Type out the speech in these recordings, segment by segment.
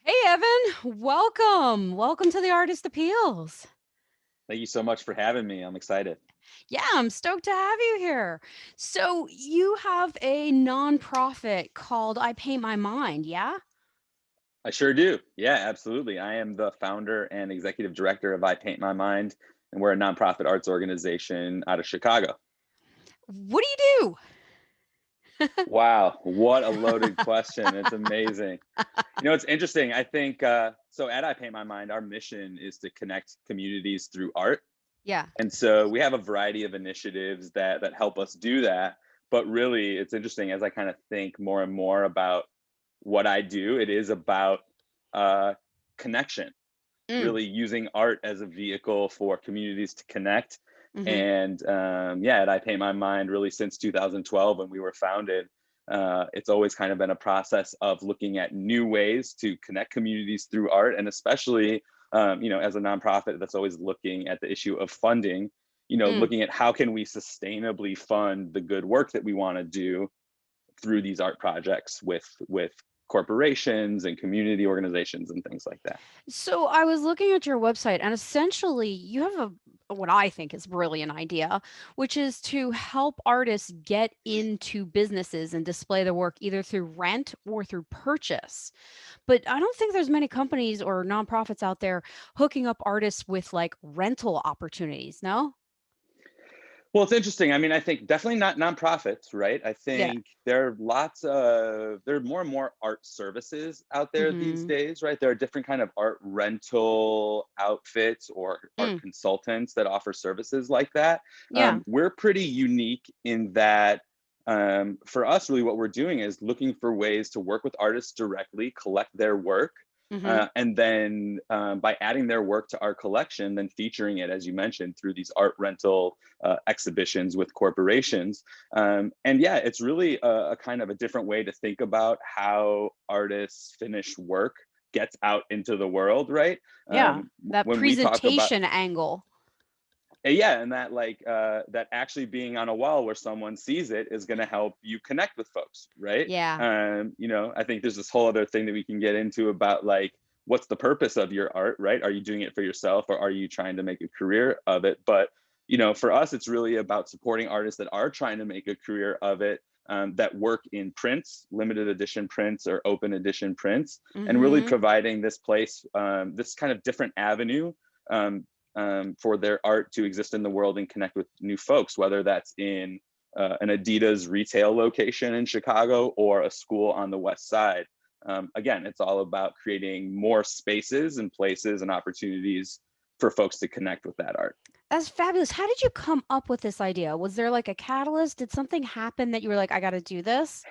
Hey, Evan, welcome. Welcome to the Artist Appeals. Thank you so much for having me. I'm excited. Yeah, I'm stoked to have you here. So, you have a nonprofit called I Paint My Mind, yeah? I sure do. Yeah, absolutely. I am the founder and executive director of I Paint My Mind, and we're a nonprofit arts organization out of Chicago. What do you do? Wow, what a loaded question. It's amazing. It's interesting. I think so at I Paint My Mind, our mission is to connect communities through art. Yeah. And so we have a variety of initiatives that help us do that. But really, it's interesting as I kind of think more and more about what I do, it is about uh, connection, Mm, really using art as a vehicle for communities to connect. mm-hmm. And yeah, at I Paint My Mind, really since 2012 when we were founded, it's always kind of been a process of looking at new ways to connect communities through art, and especially, as a nonprofit that's always looking at the issue of funding, Mm. looking at how can we sustainably fund the good work that we want to do through these art projects with corporations and community organizations and things like that. So, I was looking at your website, and essentially, you have what I think is really an idea, which is to help artists get into businesses and display their work either through rent or through purchase. But I don't think there's many companies or nonprofits out there hooking up artists with like rental opportunities, no? Well, it's interesting. I mean, I think definitely not nonprofits, right? I Yeah. think there are more and more art services out there these Mhm. days, right? There are different kind of art rental outfits or art Mm. consultants that offer services like that. Yeah. We're pretty unique in that for us, really what we're doing is looking for ways to work with artists directly, collect their work, Mhm. and then by adding their work to our collection, then featuring it, as you mentioned, through these art rental exhibitions with corporations. And yeah, it's really a kind of a different way to think about how artists' finished work gets out into the world, right? Yeah. That When we talk about presentation angle. yeah, and that that actually being on a wall where someone sees it is going to help you connect with folks, right? Yeah. I think there's this whole other thing that we can get into about like what's the purpose of your art, right? Are you doing it for yourself or are you trying to make a career of it? But for us, it's really about supporting artists that are trying to make a career of it. That work in prints, limited edition prints or open edition prints, and really Mhm. providing this place, this kind of different avenue um, for their art to exist in the world and connect with new folks, whether that's in an Adidas retail location in Chicago or a school on the West Side. Again, it's all about creating more spaces and places and opportunities for folks to connect with that art. That's fabulous. How did you come up with this idea? Was there like a catalyst? Did something happen that you were like, I got to do this?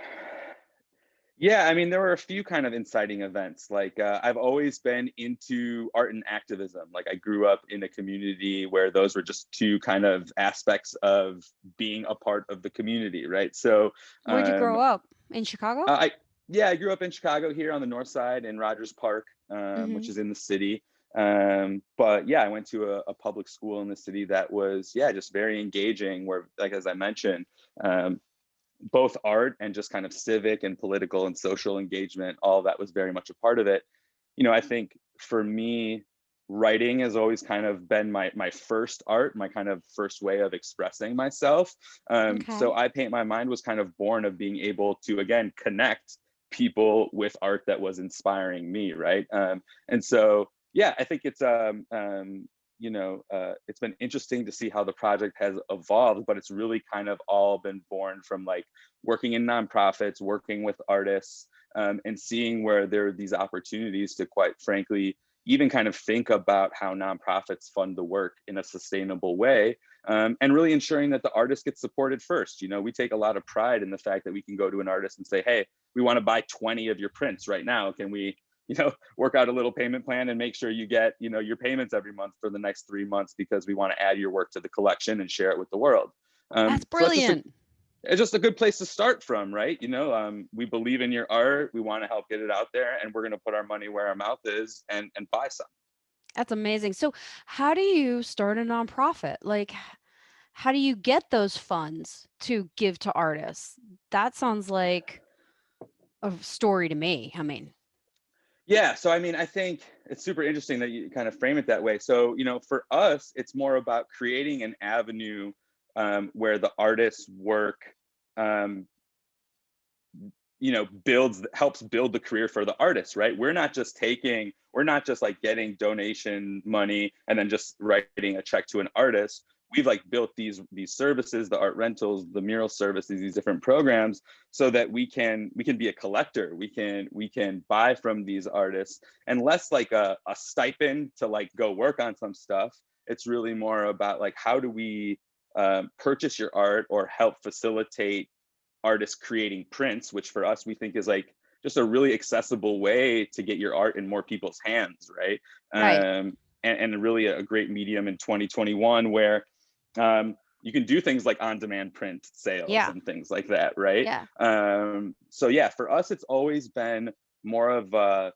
Yeah, I mean, there were a few kind of inciting events. Like, I've always been into art and activism. Like, I grew up in a community where those were just two kind of aspects of being a part of the community, right? So, Where'd you um, grow up? In Chicago? I yeah, I grew up in Chicago here on the north side in Rogers Park, which Mhm. is in the city. But yeah, I went to a public school in the city that was just very engaging. Where, like as I mentioned, um, both art and just kind of civic and political and social engagement, all of that was very much a part of it. I think for me, writing has always kind of been my first art, my kind of first way of expressing myself. So Okay. I Paint My Mind was kind of born of being able to again connect people with art that was inspiring me, right? And so yeah, I think it's been interesting to see how the project has evolved, but it's really kind of all been born from like working in nonprofits, working with artists, and seeing where there are these opportunities to, quite frankly, even kind of think about how nonprofits fund the work in a sustainable way, and really ensuring that the artist gets supported first. We take a lot of pride in the fact that we can go to an artist and say, hey, we want to buy 20 of your prints right now. Can we work out a little payment plan and make sure you get your payments every month for the next 3 months because we want to add your work to the collection and share it with the world. That's So that's just a brilliant. it's just a good place to start from, right? We believe in your art, we want to help get it out there, and we're going to put our money where our mouth is and buy some. That's amazing. So, how do you start a nonprofit? Like, how do you get those funds to give to artists? That sounds like a story to me. I mean, Yeah, so I mean, I think it's super interesting that you kind of frame it that way. So, for us, it's more about creating an avenue where the artist's work, um, builds helps build the career for the artist, right? We're not just like getting donation money and then just writing a check to an artist. We've like built these services, the art rentals, the mural services, these different programs, so that we can be a collector. We can buy from these artists, and less like a stipend to like go work on some stuff. It's really more about like, how do we purchase your art or help facilitate artists creating prints, which for us we think is like just a really accessible way to get your art in more people's hands, right? Right. And really a great medium in 2021 where you can do things like on-demand print sales Yeah. and things like that, right? Yeah. So yeah, for us it's always been more of a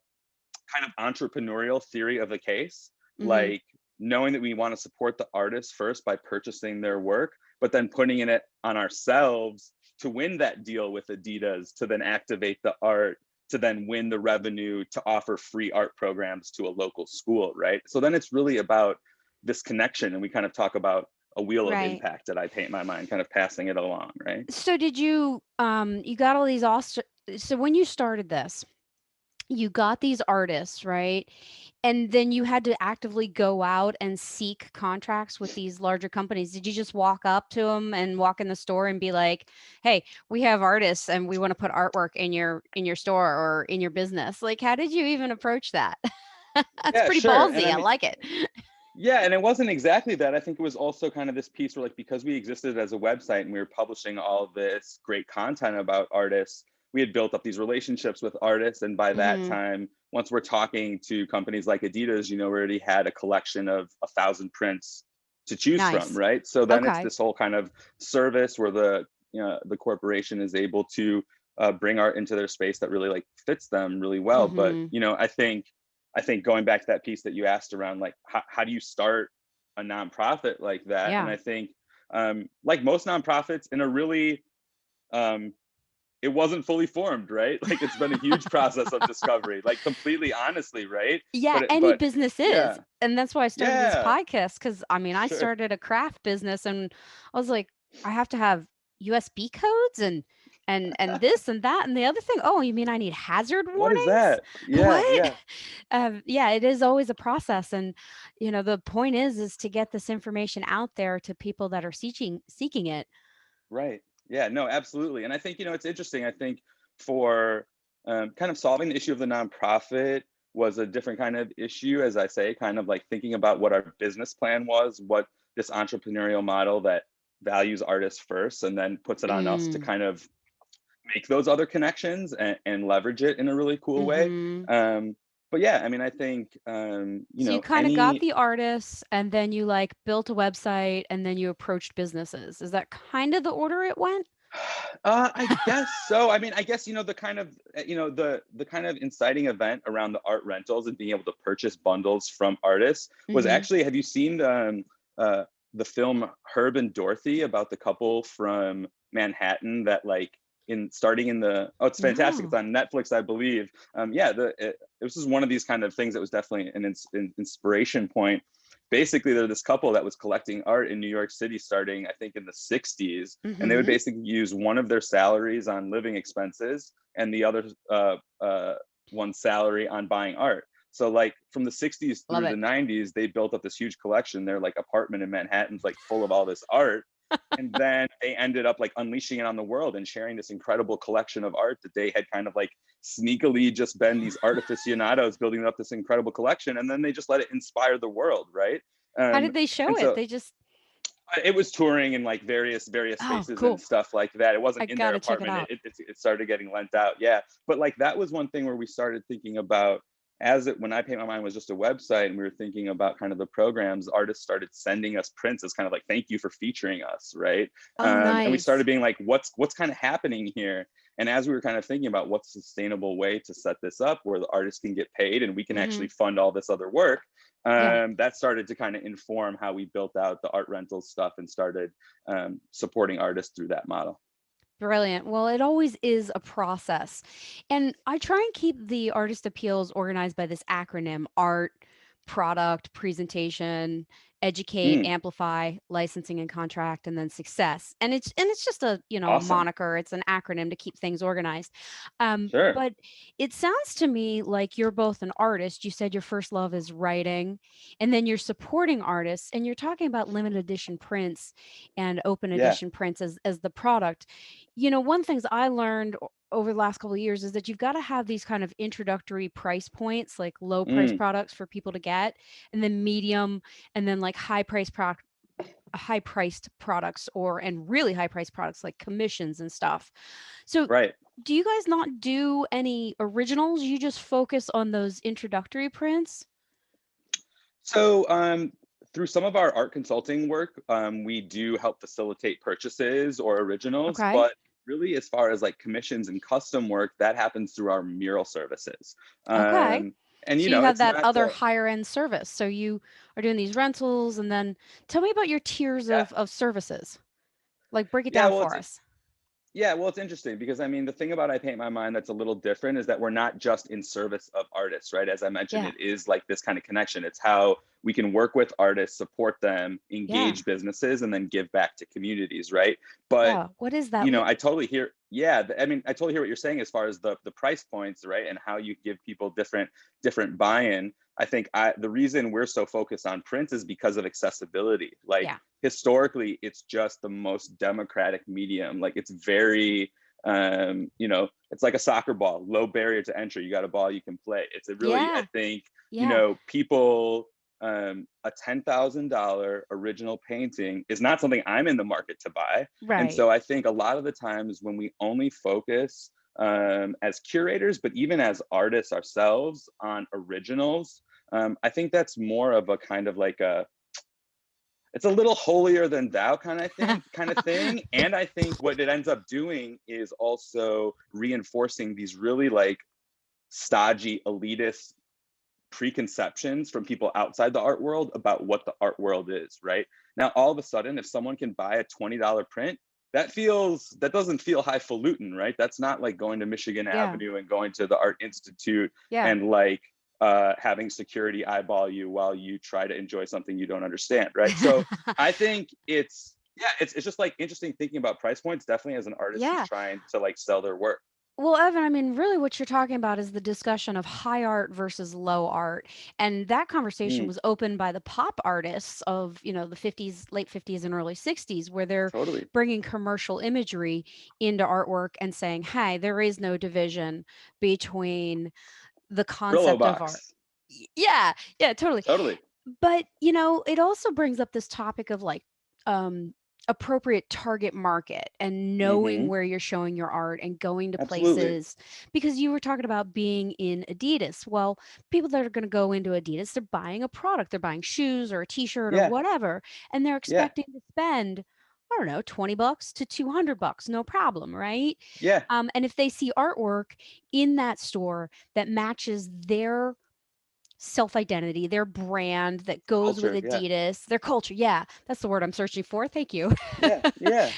kind of entrepreneurial theory of the case, Hmm. like knowing that we want to support the artist first by purchasing their work, but then putting it on ourselves to win that deal with Adidas, to then activate the art, to then win the revenue to offer free art programs to a local school, right? So then it's really about this connection, and we kind of talk about a wheel of Right. impact that I paint my mind, kind of passing it along, right? So did you you got all these so when you started this, you got these artists, right? And then you had to actively go out and seek contracts with these larger companies. Did you just walk up to them and walk in the store and be like, "Hey, we have artists and we want to put artwork in your store or in your business." Like, how did you even approach that? That's Yeah, pretty sure. And ballsy. I I mean, like it. yeah, and it wasn't exactly that. I think it was also kind of this piece where, like, because we existed as a website and we were publishing all this great content about artists, we had built up these relationships with artists. And by that Mhm. time, once we're talking to companies like Adidas, we already had a collection of 1,000 prints to choose from, Nice. right? So then it's Okay. this whole kind of service where the corporation is able to bring art into their space that really like fits them really well. But Mhm. I think going back to that piece that you asked around like, how do you start a nonprofit like that? And Yeah. I think like most nonprofits in a really um, it wasn't fully formed, right? Like it's been a huge process of discovery, like completely honestly, right? Yeah, any But business yeah, is, and that's why I started this yeah, podcast. Because I mean, I sure. started a craft business, and I was like, "I have to have USB codes and this and that and the other thing. Oh, you mean I need hazard What is warnings? that? Yeah, What?" yeah, Yeah, it is always a process, and, the point is to get this information out there to people that are seeking it. right. Yeah, no, absolutely. And I think, it's interesting. I think for kind of solving the issue of the nonprofit was a different kind of issue, as I say, kind of like thinking about what our business plan was, what this entrepreneurial model that values artists first and then puts it on us to Mm, kind of make those other connections and leverage it in a really cool way. mhm. Um, but yeah, I mean, I think, So you kinda got any the artists, and then you, like, built a website, and then you approached businesses. Is that kinda the order it went? I guess so. I mean, I guess the kind of the kind of inciting event around the art rentals and being able to purchase bundles from artists was Mhm. actually. Have you seen the film Herb and Dorothy about the couple from Manhattan that like in starting in the oh, it's fantastic. It's No. on Netflix, I believe. Yeah, this is one of these kind of things that was definitely an inspiration point. Basically, they're this couple that was collecting art in New York City starting, I think, in the 60s, and they would Mhm. basically use one of their salaries on living expenses and the other one salary on buying art. So like from the 60s Love through the it. 90s, they built up this huge collection. Their like apartment in Manhattan's like full of all this art. And then they ended up like unleashing it on the world and sharing this incredible collection of art that they had kind of like sneakily just been these art aficionados building up this incredible collection. And then they just let it inspire the world, right? How Um, did they show and it? so They just it was touring in like various Oh, spaces and cool. stuff like that. It I wasn't in their gotta check it apartment. out. It started getting lent out. Yeah, but like that was one thing where we started thinking about when I Paint My Mind was just a website and we were thinking about kind of the programs. Artists started sending us prints as kind of like thank you for featuring us, right? Oh, And we started nice. being like, what's kind of happening here? And as we were kind of thinking about what's a sustainable way to set this up where the artists can get paid and we can actually Mhm. fund all this other work, Yeah. that started to kind of inform how we built out the art rental stuff and started supporting artists through that model. Brilliant. Well, it always is a process. And I try and keep the artist appeals organized by this acronym: art, product, presentation, educate, Mm, amplify, licensing and contract, and then success. And it's just a, a awesome. moniker. It's an acronym to keep things organized. Sure. But it sounds to me like you're both an artist. You said your first love is writing, and then you're supporting artists, and you're talking about limited edition prints and open Yeah. edition prints as the product. One things I learned over the last couple of years is that you've got to have these kind of introductory price points, like low price Mm, products for people to get, and then medium, and then like high priced products, and really high priced products like commissions and stuff. So right. do you guys not do any originals? You just focus on those introductory prints? So, through some of our art consulting work, we do help facilitate purchases or originals, Okay. but really, as far as like commissions and custom work, that happens through our mural services. Okay. And So you have it's that not other higher end service. So you are doing these rentals, and then tell me about your tiers yeah, of services. Like, break it yeah. down Well, for us. it's interesting because I mean, the thing about I Paint My Mind that's a little different is that we're not just in service of artists, right? As I mentioned, Yeah. it is like this kind of connection. It's how we can work with artists, support them, Yeah. engage businesses, and then give back to communities, right? But Yeah. What is that? I totally hear, yeah, I mean, I totally hear what you're saying as far as the price points, right? And how you give people different buy-in. I think the reason we're so focused on print is because of accessibility. Like Yeah. historically, it's just the most democratic medium. Like it's very it's like a soccer ball, low barrier to entry. You got a ball, you can play. It's a really, I Yeah. think, Yeah. people a $10,000 original painting is not something I'm in the market to buy. And Right. so I think a lot of the times when we only focus as curators, but even as artists ourselves on originals, I think that's more of a kind of like it's a little holier than thou kind of thing. And I think what it ends up doing is also reinforcing these really like stodgy elitist preconceptions from people outside the art world about what the art world is, right? Now, all of a sudden, if someone can buy a $20 print, that doesn't feel highfalutin, right? That's not like going to Michigan Yeah. Avenue and going to the Art Institute Yeah. and like having security eyeball you while you try to enjoy something you don't understand, right? So I think it's just like interesting thinking about price points, definitely as an artist who's Yeah. trying to like sell their work. Well, Evan, I mean, really what you're talking about is the discussion of high art versus low art. And that conversation Mm, was opened by the pop artists of, the 50s, late 50s and early 60s, where they're totally. bringing commercial imagery into artwork and saying, hey, there is no division between the Brillo concept of art. box. Yeah, yeah, totally. Totally. But, it also brings up this topic of like um appropriate target market and knowing Mm-hmm. where you're showing your art and going to Absolutely. places, because you were talking about being in Adidas. Well, people that are going to go into Adidas, they're buying a product, they're buying shoes or a t-shirt or Yeah. whatever, and they're Yeah. expecting to spend, I don't know, $20 to $200, no problem, right? Yeah. And if they see artwork in that store that matches their self identity, their brand that goes with Culture. Yeah. Adidas, their culture. Yeah, that's the word I'm searching for. Thank you. Yeah. Yeah.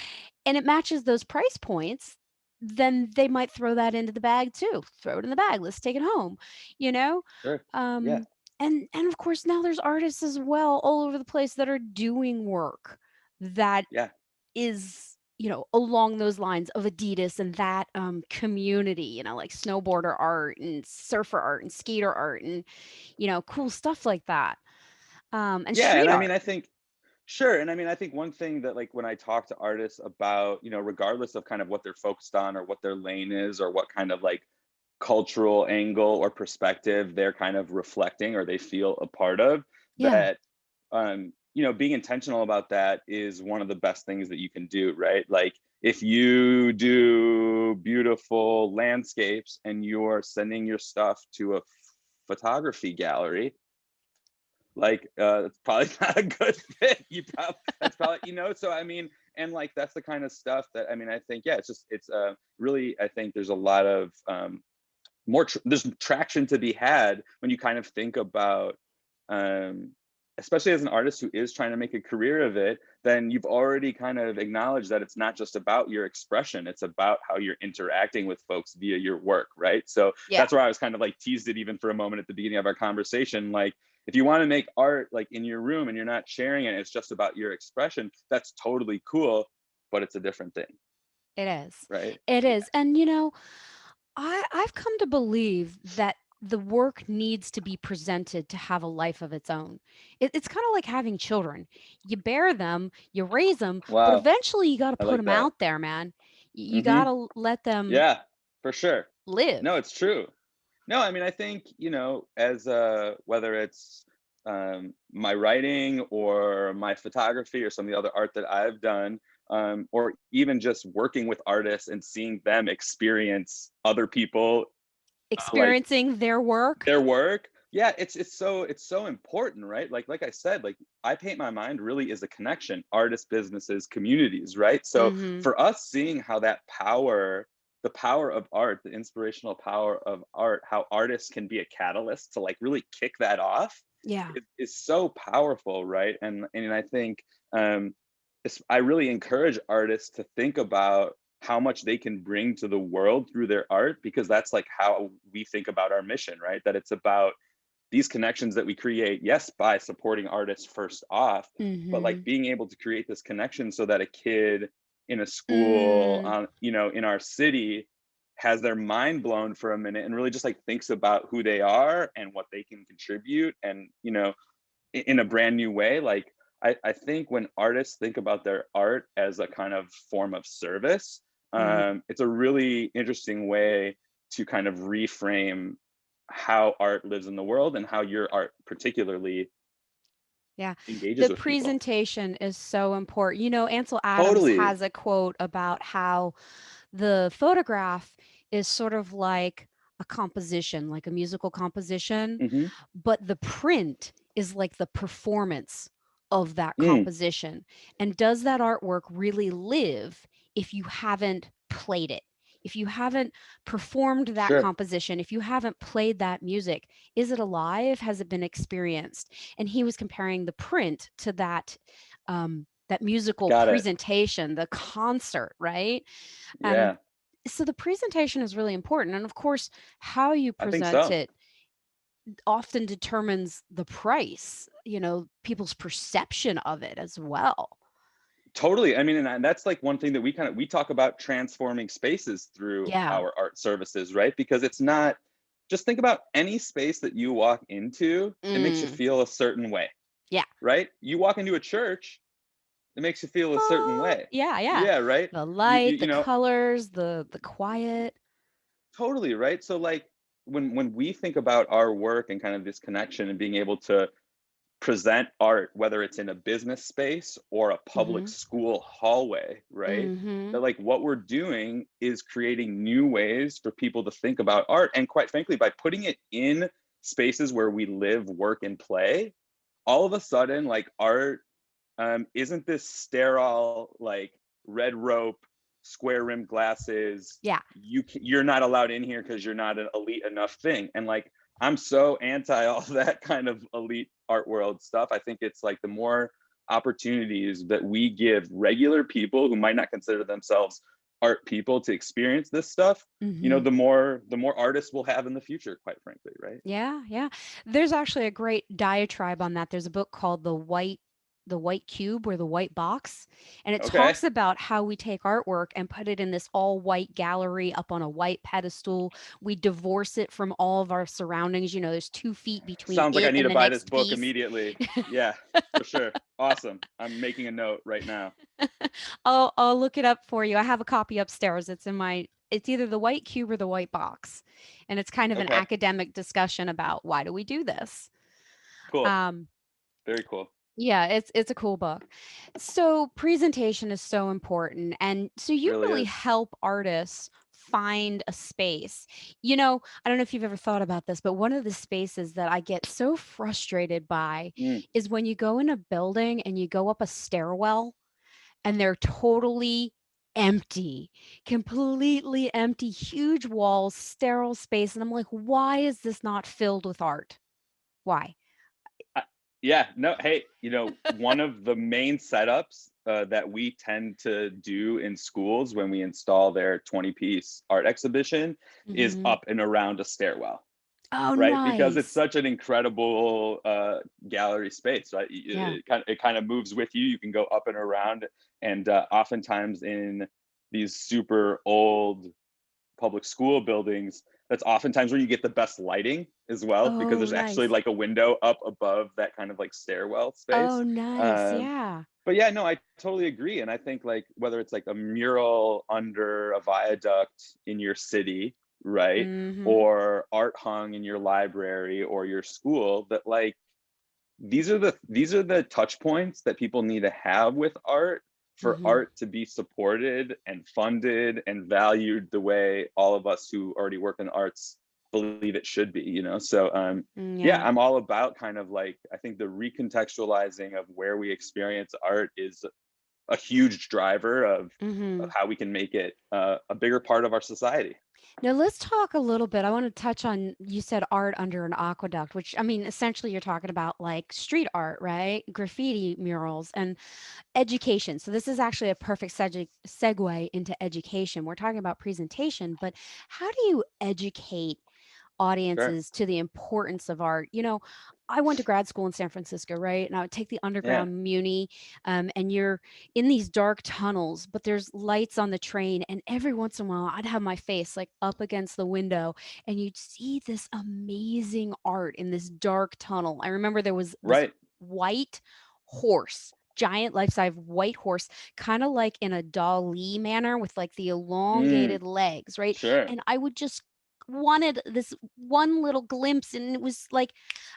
And it matches those price points, then they might throw that into the bag too. Throw it in the bag. Let's take it home. You know? Sure. Yeah. Um and of course now there's artists as well all over the place that are doing work that Yeah. is, along those lines of Adidas and that community, like snowboarder art and surfer art and skater art and, cool stuff like that. And Yeah. And street I mean, art. I think, sure. And I mean, I think one thing that, like, when I talk to artists about, regardless of kind of what they're focused on or what their lane is or what kind of like cultural angle or perspective they're kind of reflecting or they feel a part of, Yeah. that being intentional about that is one of the best things that you can do, right? Like if you do beautiful landscapes and you're sending your stuff to a photography gallery, like it's probably not a good fit. That's probably, so I mean, and like that's the kind of stuff that, I mean, I think, yeah, it's really, I think there's a lot of there's traction to be had when you kind of think about um especially as an artist who is trying to make a career of it, then you've already kind of acknowledged that it's not just about your expression, it's about how you're interacting with folks via your work, right? So Yeah, that's where I was kind of like teased it even for a moment at the beginning of our conversation. Like, if you want to make art like in your room and you're not sharing it, it's just about your expression, that's totally cool, but it's a different thing, it is. right? It Yeah. is. And I've come to believe that the work needs to be presented to have a life of its own. It's kind of like having children. You bear them, you raise them, but Wow. eventually you got to I put like them that. out there, man. You got Hmm. to let them Yeah, for sure. No, live. it's true. No, I mean, I think, as whether it's my writing or my photography or some of the other art that I've done, or even just working with artists and seeing them experience other people, like Experiencing their work. their work. Yeah, it's so important, right? Like I said, like I Paint My Mind really is a connection, artists, businesses, communities, right? So Mhm. for us seeing how that power, the power of art, the inspirational power of art, how artists can be a catalyst to like really kick that off Yeah. is so powerful, right? And I think um I really encourage artists to think about how much they can bring to the world through their art, because that's like how we think about our mission, right? That it's about these connections that we create, yes, by supporting artists first off, but like Mhm. being able to create this connection so that a kid in a school, Mm. in our city, has their mind blown for a minute and really just like thinks about who they are and what they can contribute, and in a brand new way. Like I think when artists think about their art as a kind of form of service, Mm. it's a really interesting way to kind of reframe how art lives in the world and how your art particularly Yeah. engages The with people. presentation is so important. Ansel Adams Totally. has a quote about how the photograph is sort of like a composition, like a musical composition, Hmm. but the print is like the performance of that Mm, composition. And does that artwork really live if you haven't played it? If you haven't performed that sure. composition, if you haven't played that music, is it alive? Has it been experienced? And he was comparing the print to that musical Got it. presentation, the concert, right? And Yeah, so the presentation is really important. And of course, how you I think present so. it often determines the price, people's perception of it as well. Totally. I mean, and that's like one thing that we talk about, transforming spaces through Yeah. our art services, right? Because it's not just, think about any space that you walk into, it makes you Mm. feel a certain way, Yeah. right? You walk into a church, it makes you feel a certain way. Yeah, yeah. Yeah, right? The You you, light, the you know, colors, the quiet. totally, right? So like when we think about our work and kind of this connection and being able to present art, whether it's in a business space or a public Mhm. school hallway, right? That Mhm. like what we're doing is creating new ways for people to think about art. And quite frankly, by putting it in spaces where we live, work, and play, all of a sudden, like art isn't this sterile, like red rope, square rimmed glasses. Yeah. You're not allowed in here because you're not an elite enough thing. And like I'm so anti all that kind of elite art world stuff. I think it's like the more opportunities that we give regular people who might not consider themselves art people to experience this stuff, Mhm. the more artists we'll have in the future, quite frankly, right? Yeah, yeah. There's actually a great diatribe on that. There's a book called The White Cube or The White Box, and it Okay. talks about how we take artwork and put it in this all white gallery up on a white pedestal. We divorce it from all of our surroundings. There's 2 feet between Sounds like I it need and to the buy this next book piece. immediately. Yeah, for sure. Awesome. I'm making a note right now. I'll look it up for you. I have a copy upstairs. It's either the white cube or the white box. And it's kind of an Okay, academic discussion about why do we do this. cool. Um, Very cool. Yeah, it's a cool book. So presentation is so important. And so you Really really is. help artists find a space. I don't know if you've ever thought about this, but one of the spaces that I get so frustrated by Mm, is when you go in a building and you go up a stairwell and they're totally empty, completely empty, huge walls, sterile space. And I'm like, why is this not filled with art? Why? Yeah, no, hey, one of the main setups that we tend to do in schools when we install their 20-piece art exhibition is Hmm. up and around a stairwell, Oh, right? Because it's nice. such an incredible gallery space, right? Yeah. It kind of moves with you. You can go up and around, and oftentimes in these super old public school buildings, that's oftentimes where you get the best lighting as well, because Oh, there's actually nice. like a window up above that kind of like stairwell Oh, space. nice. Um, Yeah. but yeah, no, I totally agree. And I think like whether it's like a mural under a viaduct in your city, right? Hmm. Or art hung in your library or your school, that like these are the touch points that people need to have with art for Hmm. art to be supported and funded and valued the way all of us who already work in arts believe it should be. So yeah, Yeah. I'm all about kind of like, I think the recontextualizing of where we experience art is a huge driver of Hmm. how we can make it a bigger part of our society. Now let's talk a little bit. I want to touch on, you said art under an aqueduct, which I mean, essentially you're talking about like street art, right? Graffiti murals and education. So this is actually a perfect segue into education. We're talking about presentation, but how do you educate Sure. audiences to the importance of art? I went to grad school in San Francisco, right? And I would take the Yeah. underground Muni, and you're in these dark tunnels, but there's lights on the train. And every once in a while, I'd have my face like up against the window, and you'd see this amazing art in this dark tunnel. I remember there was this Right. white horse. Giant life-size white horse, kind of like in a Dali manner with like the Mm, elongated legs, right? sure. And I would just wanted this one little glimpse, and it was like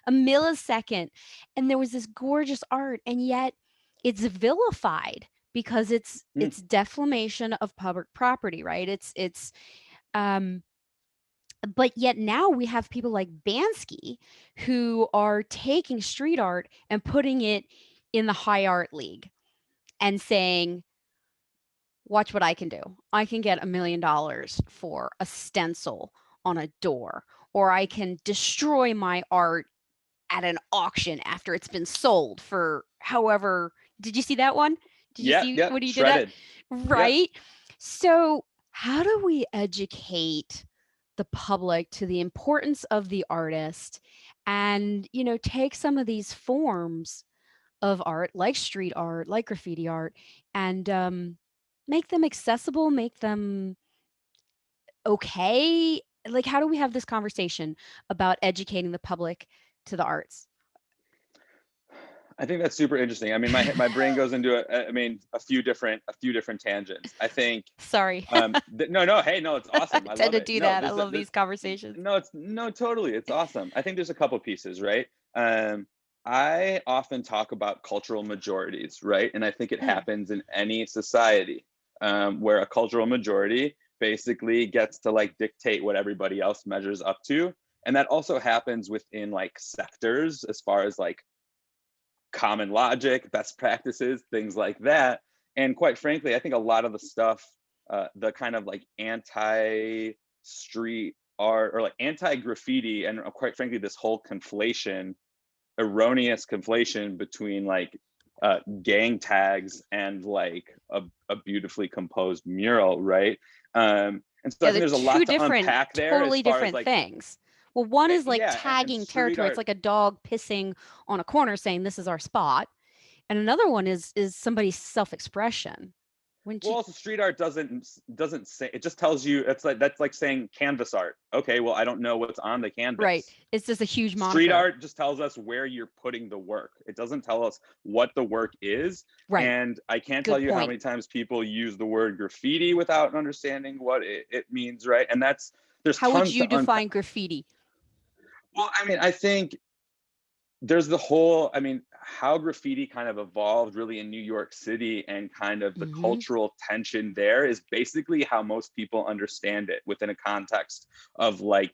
a millisecond, and there was this gorgeous art, and yet it's vilified because it's Mm, it's defamation of public property, right? It's um but yet now we have people like Bansky who are taking street art and putting it in the high art league and saying, watch what I can do. I can get $1 million for a stencil on a door, or I can destroy my art at an auction after it's been sold for however. Did you see that one? Did you yeah, see yeah, when he did that? shredded. Yeah. Right. So, how do we educate the public to the importance of the artist and, take some of these forms of art, like street art, like graffiti art, and make them accessible, make them okay? Like, how do we have this conversation about educating the public to the arts? I think that's super interesting. I mean, my brain goes into a few different tangents. I think Sorry. no, no, hey, no, it's I awesome. I tend love to it. do No, that. I there's a, love there's these conversations. no, it's no, totally, it's awesome. I think there's a couple pieces, right? Um, I often talk about cultural majorities, right? And I think it Mm, happens in any society where a cultural majority basically gets to like dictate what everybody else measures up to. And that also happens within like sectors as far as like common logic, best practices, things like that. And quite frankly, I think a lot of the stuff, the kind of like anti street art or like anti graffiti, and quite frankly, this whole conflation, erroneous conflation between like gang tags and like a beautifully composed mural, right? And so I yeah, think they're there's a lot two to different, unpack there as totally far as different like, things. Well, one is like yeah, and tagging street territory. It's art. like a dog pissing on a corner saying this is our spot. And another one is somebody's self-expression. Wouldn't Well, you? also street art doesn't say, it just tells you, it's like that's like saying canvas art. Okay, well, I don't know what's on the Right. canvas. It's just a huge Street moniker. art just tells us where you're putting the work. It doesn't tell us what the work is. Right. And I can't tell Good you how point. many times people use the word graffiti without understanding what it means, right? And there's How would tons you to unpack. define graffiti? Well, I mean, I think there's the whole, I mean, how graffiti kind of evolved really in New York City, and kind of the Mhm. cultural tension there is basically how most people understand it within a context of like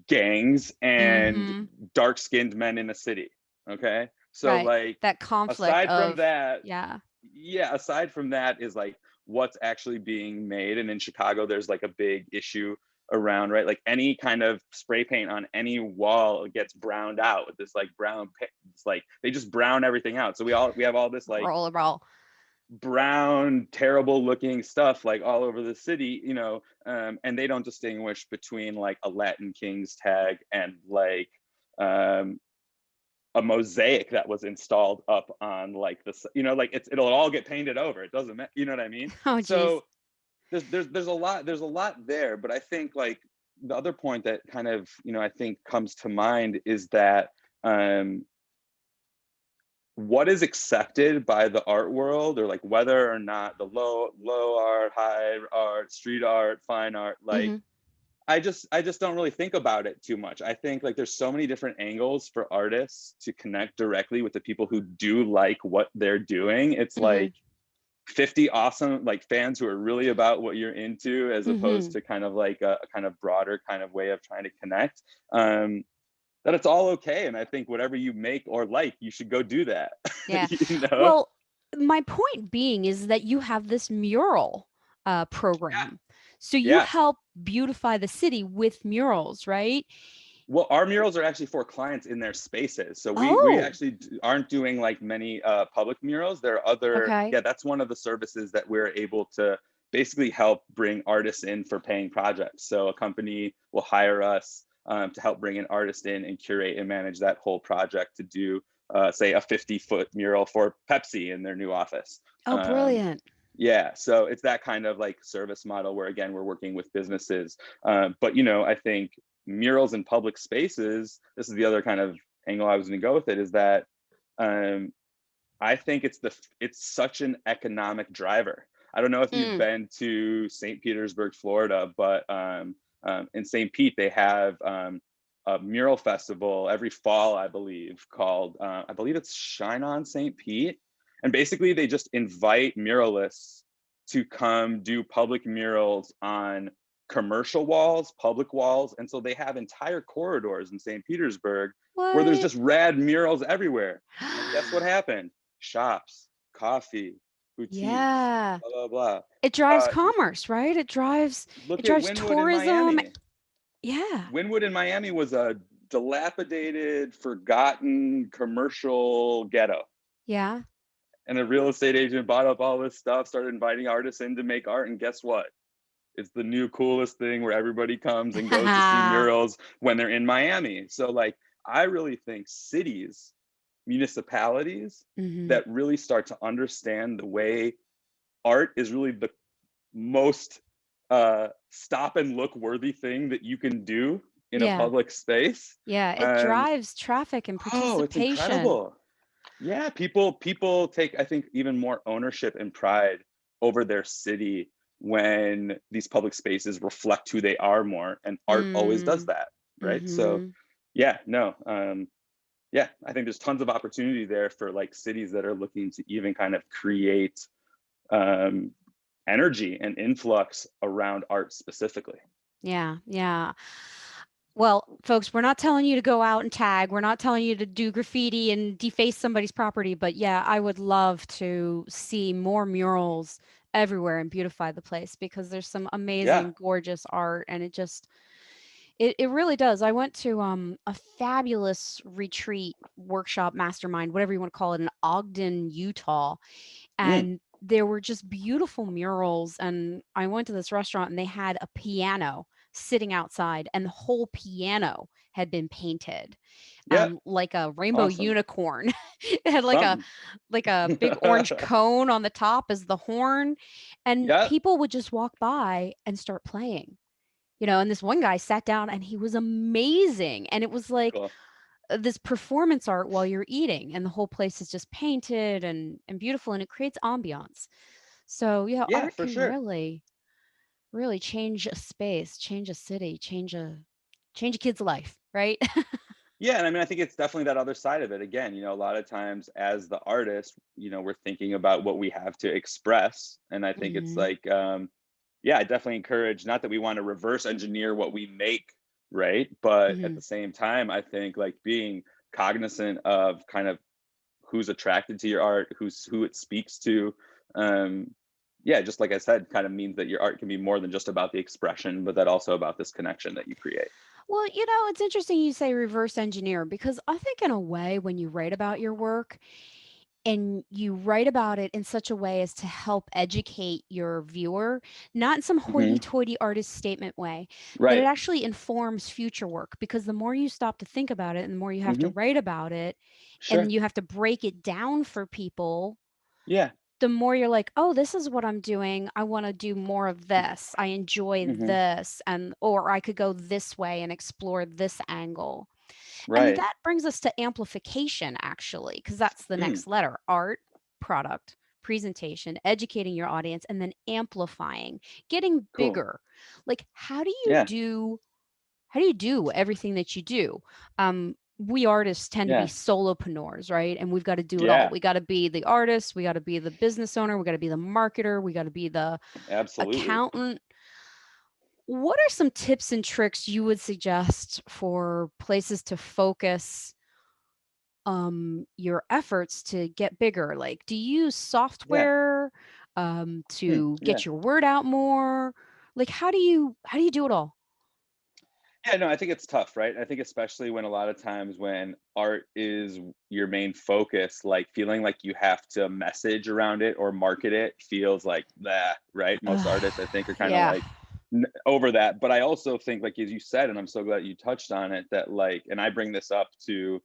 gangs and Mhm. dark skinned men in a city. Okay. So, Right. like, That conflict aside from of, that, yeah. yeah, aside from that is like what's actually being made. And in Chicago, there's like a big issue around, right? Like any kind of spray paint on any wall gets browned out with this like It's like they just brown everything out. So we have all this like Roll. brown, terrible looking stuff like all over the city, and they don't distinguish between like a Latin Kings tag and like a mosaic that was installed up on like this, like it'll all get painted over. It doesn't matter, you know what I mean? Oh, geez. So there's a lot there, but I think like the other point that kind of, I think comes to mind is that what is accepted by the art world, or like whether or not the low art, high art, street art, fine art, like Mm-hmm. I just don't really think about it too much. I think like there's so many different angles for artists to connect directly with the people who do like what they're doing. It's Mm-hmm. like 50 awesome like fans who are really about what you're into, as opposed Mm-hmm. to kind of like a kind of broader kind of way of trying to connect. That it's all okay, and I think whatever you make or like, you should go do that. Yeah. you know Well, my point being is that you have this mural program. So you yeah. help beautify the city with murals, right? Well, our murals are actually for clients in their spaces. So we Oh, actually aren't doing like many public murals. There are other, okay. yeah, that's one of the services that we're able to basically help bring artists in for paying projects. So a company will hire us to help bring an artist in and curate and manage that whole project to do, say, a 50-foot mural for Pepsi in their new office. Oh, Um, brilliant. yeah, so it's that kind of like service model where, again, we're working with businesses. But I think murals in public spaces, this is the other kind of angle I was going to go with it, is that um, I think it's such an economic driver. I don't know if you've Mm. been to St. Petersburg, Florida, but in St. Pete they have a mural festival every fall, I believe, called I believe it's Shine on St. Pete, and basically they just invite muralists to come do public murals on commercial walls, public walls, and so they have entire corridors in St. Petersburg where there's What? just rad murals everywhere. And guess what happened? Shops, coffee, boutiques, Yeah. blah blah blah. It drives Uh, commerce, right? It Look at drives Wynwood in tourism. Miami. Yeah. Wynwood in Miami was a dilapidated, forgotten commercial ghetto. Yeah. And a real estate agent bought up all this stuff, started inviting artists in to make art, and guess what? It's the new coolest thing where everybody comes and goes to see murals when they're in Miami. So like I really think cities, municipalities Hmm. that really start to understand the way art is really the most stop and look worthy thing that you can do in a Yeah. public space. Yeah. It Um, drives traffic and oh, it's participation. incredible. Yeah, people take, I think, even more ownership and pride over their city when these public spaces reflect who they are more, and art always does Mm. that, right? So Hmm. yeah, no, yeah, I think there's tons of opportunity there for like cities that are looking to even kind of create um, energy and influx around art specifically. Yeah. Yeah. Well, folks, we're not telling you to go out and tag. We're not telling you to do graffiti and deface somebody's property. But yeah, I would love to see more murals everywhere and beautify the place because there's some Yeah. amazing, gorgeous art. And it really does. I went to a fabulous retreat, workshop, mastermind, whatever you want to call it, in Ogden, Utah. Mm. And there were just beautiful murals. And I went to this restaurant and they had a piano sitting outside, and the whole piano had been painted Yeah. like a rainbow Awesome. unicorn. It had Something. like a big orange cone on the top as the horn, and Yeah. people would just walk by and start playing. And this one guy sat down and he was amazing. And it was like Cool. this performance art while you're eating, and the whole place is just painted and beautiful, and it creates ambiance. So yeah, Yeah, art for can sure. really change a space, change a city, change a kid's life, right? Yeah, and I mean, I think it's definitely that other side of it. Again, a lot of times as the artist, we're thinking about what we have to express, and I think it's Hmm. like, yeah, I definitely encourage, not that we want to reverse engineer what we make, right? But at Hmm. the same time, I think like being cognizant of kind of who's attracted to your art, who it speaks to. Um, yeah, just like I said, kind of means that your art can be more than just about the expression, but that also about this connection that you create. Well, it's interesting you say reverse engineer because I think, in a way, when you write about your work and you write about it in such a way as to help educate your viewer, not in some Hmm. hoity toity artist statement way, that it Right. actually informs future work. Because the more you stop to think about it and the more you have to Hmm. write about it and Sure. you have to break it down for people, Yeah. the more you're like, oh, this is what I'm doing. I want to do more of this. I enjoy Hmm. this. And, or I could go this way and explore this angle. And Right. that brings us to amplification, actually, because that's the Mm. next letter: art, product, presentation, educating your audience, and then amplifying, getting Cool. bigger. Like, Yeah. how do you do everything that you do? We artists tend to be Yeah. solopreneurs, right? And we've got to do it all. Yeah. We got to be the artist, we got to be the business owner, we got to be the marketer, we got to be the Absolutely. accountant. What are some tips and tricks you would suggest for places to focus your efforts to get bigger? Like, do you use Yeah. software to Yeah. get your word out more? Like, how do you do it all? Yeah, no, I think it's tough, right? I think especially when a lot of times when art is your main focus, like feeling like you have to message around it or market it feels like that, right? Most artists, I think, are kind of Yeah. like over that. But I also think, like as you said, and I'm so glad you touched on it, that like, and I bring this up to,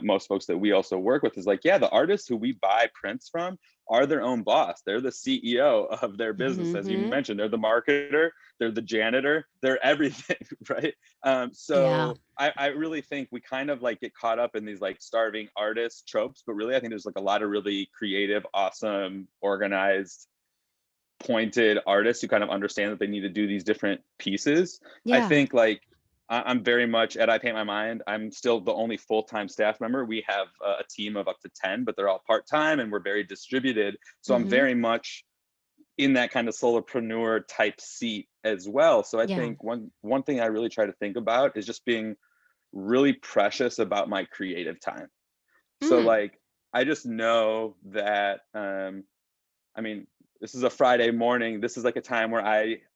most folks that we also work with is like, yeah, the artists who we buy prints from are their own boss. They're the CEO of their business, as you Hmm. mentioned. They're the marketer, they're the janitor, they're everything, right? Yeah. So I really think we kind of like get caught up in these like starving artist tropes, but really I think there's like a lot of really creative, awesome, organized, pointed artists who kind of understand that they need to do these different pieces. I Yeah. think like I'm very much at I Paint My Mind. I'm still the only full-time staff member. We have a team of up to 10, but they're all part-time and we're very distributed. So I'm Hmm. very much in that kind of solopreneur type seat as well. So I Yeah. think one thing I really try to think about is just being really precious about my creative time. So Mm. like I just know that I mean, this is a Friday morning. This is like a time where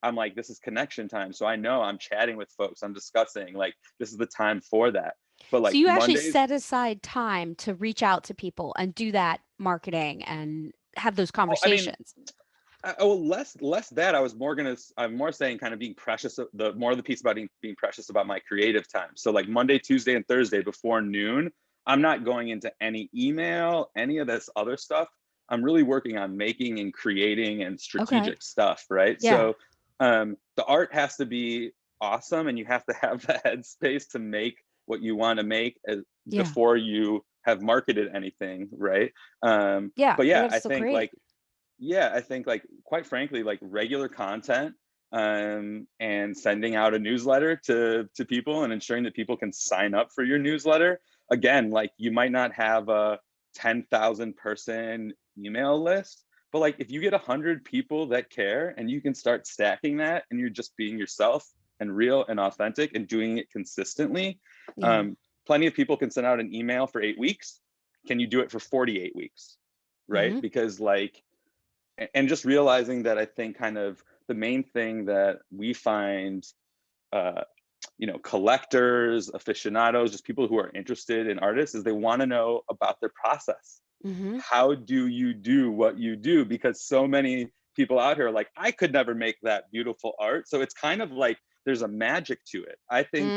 I'm like, this is connection time. So I know I'm chatting with folks. I'm discussing, like, this is the time for that. But So like you actually Mondays, set aside time to reach out to people and do that marketing and have those oh, I mean, conversations. less that. I'm more saying kind of being precious. The more the piece about being precious about my creative time. So like Monday, Tuesday, and Thursday before noon, I'm not going into any email, any of this other stuff. I'm really working on making and creating and Okay. strategic stuff, right? Yeah. So the art has to be awesome, and you have to have the headspace to make what you want to make Yeah. before you have marketed anything, right? Yeah. But You yeah, got to still create. I think like quite frankly, like regular content and sending out a newsletter to people and ensuring that people can sign up for your newsletter. Again, like you might not have a 10,000 person email list, but like if you get 100 people that care and you can start stacking that and you're just being yourself and real and authentic and doing it consistently, Yeah. um, plenty of people can send out an email for 8 weeks. Can you do it for 48 weeks? Right? Hmm. Because like and just realizing that I think kind of the main thing that we find uh, collectors, aficionados, just people who are interested in artists is they want to know about their process. Hmm. How do you do what you do? Because so many people out here are like, I could never make that beautiful art. So it's kind of like there's a magic to it. I think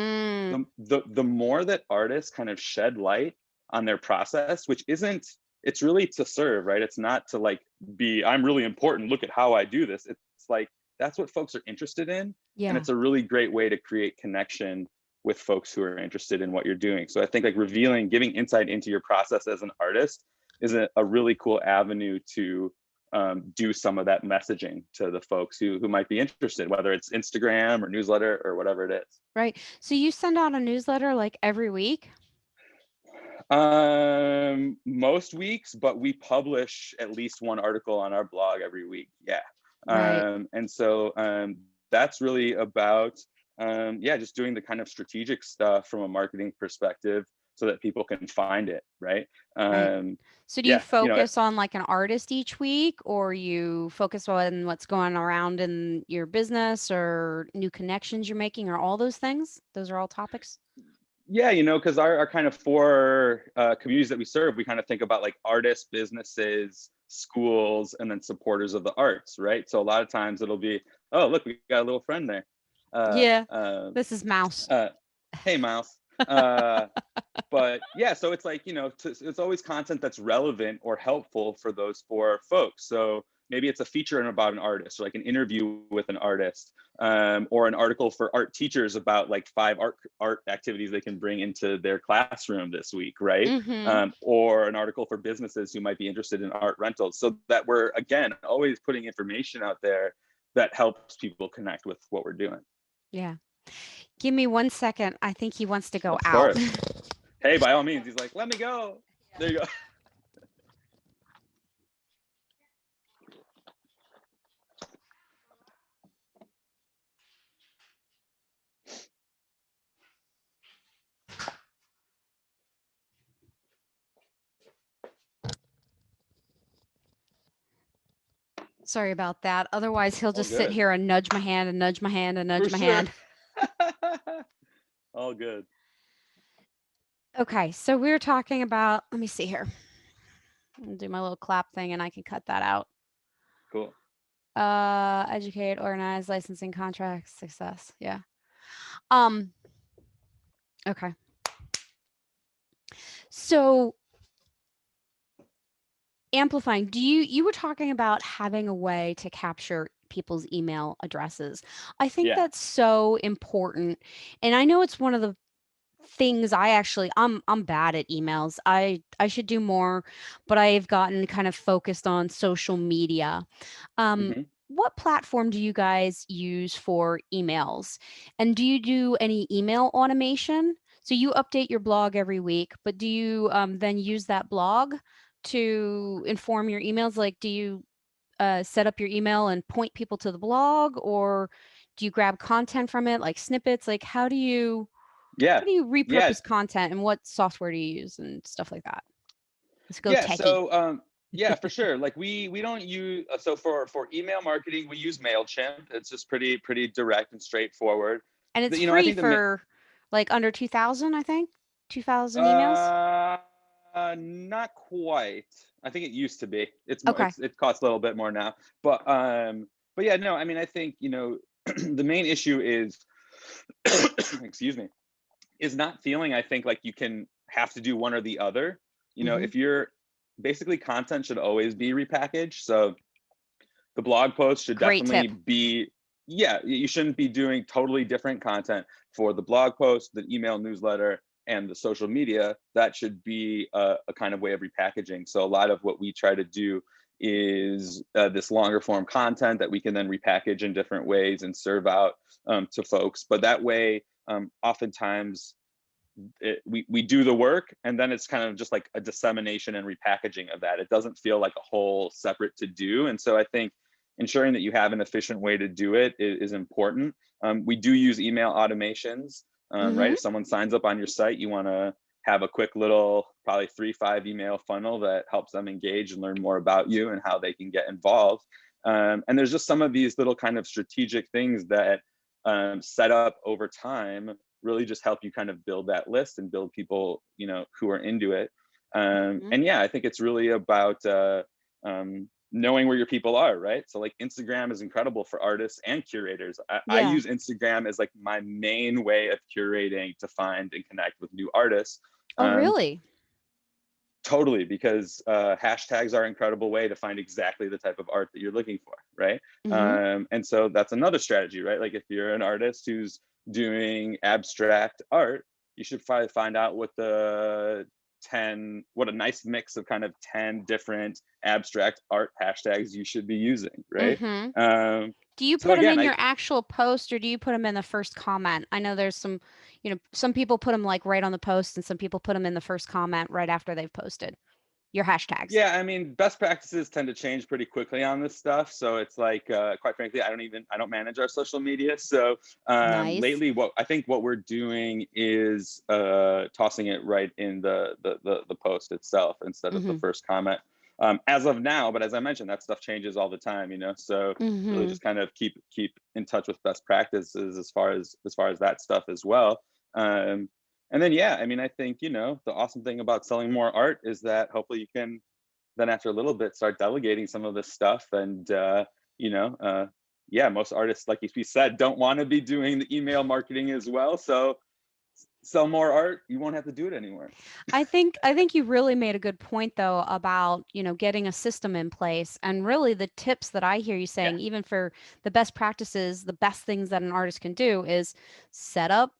Mm. the more that artists kind of shed light on their process, which isn't, it's really to serve, right? It's not to like be, I'm really important, look at how I do this. It's like that's what folks are interested in, and Yeah. it's a really great way to create connection with folks who are interested in what you're doing. So I think like revealing, giving insight into your process as an artist is a really cool avenue to do some of that messaging to the folks who might be interested, whether it's Instagram or newsletter or whatever it is. Right. So you send out a newsletter like every week? Most weeks, but we publish at least one article on our blog every week. Yeah. Right. And so that's really about, yeah, just doing the kind of strategic stuff from a marketing perspective. so that people can find it, right? Right. Um, So do you yeah, focus on like an artist each week, or you focus on what's going around in your business or new connections you're making, or all those things? Those are all topics? yeah, because our kind of four communities that we serve, we kind of think about like artists, businesses, schools, and then supporters of the arts, right? So a lot of times it'll be, oh, look, we got a little friend there. uh, Yeah. uh, This is Mouse. uh, hey, mouse. uh, but yeah, so it's like, it's always content that's relevant or helpful for those four folks. So maybe it's a feature about an artist, or like an interview with an artist, or an article for art teachers about like 5 art activities they can bring into their classroom this week, right? Mm-hmm. Or an article for businesses who might be interested in art rentals, so that we're, again, always putting information out there that helps people connect with what we're doing. Yeah. Give me 1 second. I think he wants to go Of out. course. Hey, by all means. He's like, let me go. There you go. Sorry about that. Otherwise, he'll All just sit good. here and nudge my hand and nudge my hand and For nudge my sure. hand. All good. Okay, so we were talking about, let me see here. I'll do my little clap thing and I can cut that out. Cool. Educate, organize, licensing, contracts, success. Yeah. Um, okay. So amplifying, you were talking about having a way to capture people's email addresses. I think Yeah. that's so important. And I know it's one of the things I'm bad at emails. I should do more, but I've gotten kind of focused on social media. Hmm. What platform do you guys use for emails? And do you do any email automation? So you update your blog every week, but do you then use that blog to inform your emails? Like, do you set up your email and point people to the blog, or do you grab content from it, like snippets? Like, Yeah. how do you Yeah. repurpose content, and what software do you use and stuff like that? Let's go Yeah. techie. So, yeah, for sure. Like we don't use, so for email marketing, we use Mailchimp. It's just pretty direct and straightforward. And it's I free think for like under 2,000, I think. 2,000 emails. uh, not quite. I think it used to be. It's more. Okay. It costs a little bit more now. But yeah, no. I mean, I think the main issue is, excuse me, is not feeling, I think, like you can have to do one or the other. Hmm. If you're basically, content should always be repackaged. So the blog post should Great definitely tip. be, yeah, you shouldn't be doing totally different content for the blog post, the email newsletter, and the social media. That should be a kind of way of repackaging. So a lot of what we try to do is this longer form content that we can then repackage in different ways and serve out to folks. But that way, oftentimes we do the work, and then it's kind of just like a dissemination and repackaging of that. It doesn't feel like a whole separate to do. And so I think ensuring that you have an efficient way to do it is important. We do use email automations, right? Hmm. If someone signs up on your site, you want to have a quick little, probably 3-5 email funnel that helps them engage and learn more about you and how they can get involved. And there's just some of these little kind of strategic things that set up over time really just help you kind of build that list and build people, who are into it. Hmm. And yeah, I think it's really about knowing where your people are, right? So like Instagram is incredible for artists and curators. I Yeah. use Instagram as like my main way of curating to find and connect with new artists. Oh, Um, really? Totally, because hashtags are an incredible way to find exactly the type of art that you're looking for, right? Hmm. And so that's another strategy, right? Like if you're an artist who's doing abstract art, you should probably find out what a nice mix of kind of 10 different abstract art hashtags you should be using, right? Hmm. Um, Do you so put them again, in your actual post, or do you put them in the first comment? I know there's some people put them like right on the post, and some people put them in the first comment right after they've posted. your hashtags? Yeah, I mean, best practices tend to change pretty quickly on this stuff. So it's like, quite frankly, I don't manage our social media. So Nice. lately, what we're doing is tossing it right in the post itself instead of the Mhm. first comment. As of now, but as I mentioned, that stuff changes all the time, you know. So really, Mhm. just kind of keep in touch with best practices as far as that stuff as well. Um, and then, yeah, I mean, I think, you know, the awesome thing about selling more art is that hopefully you can then after a little bit start delegating some of this stuff and you know yeah, most artists, like you said, don't want to be doing the email marketing as well, so sell more art, you won't have to do it anymore. I think you really made a good point though about, getting a system in place, and really the tips that I hear you Yeah, saying, even for the best practices, the best things that an artist can do is set up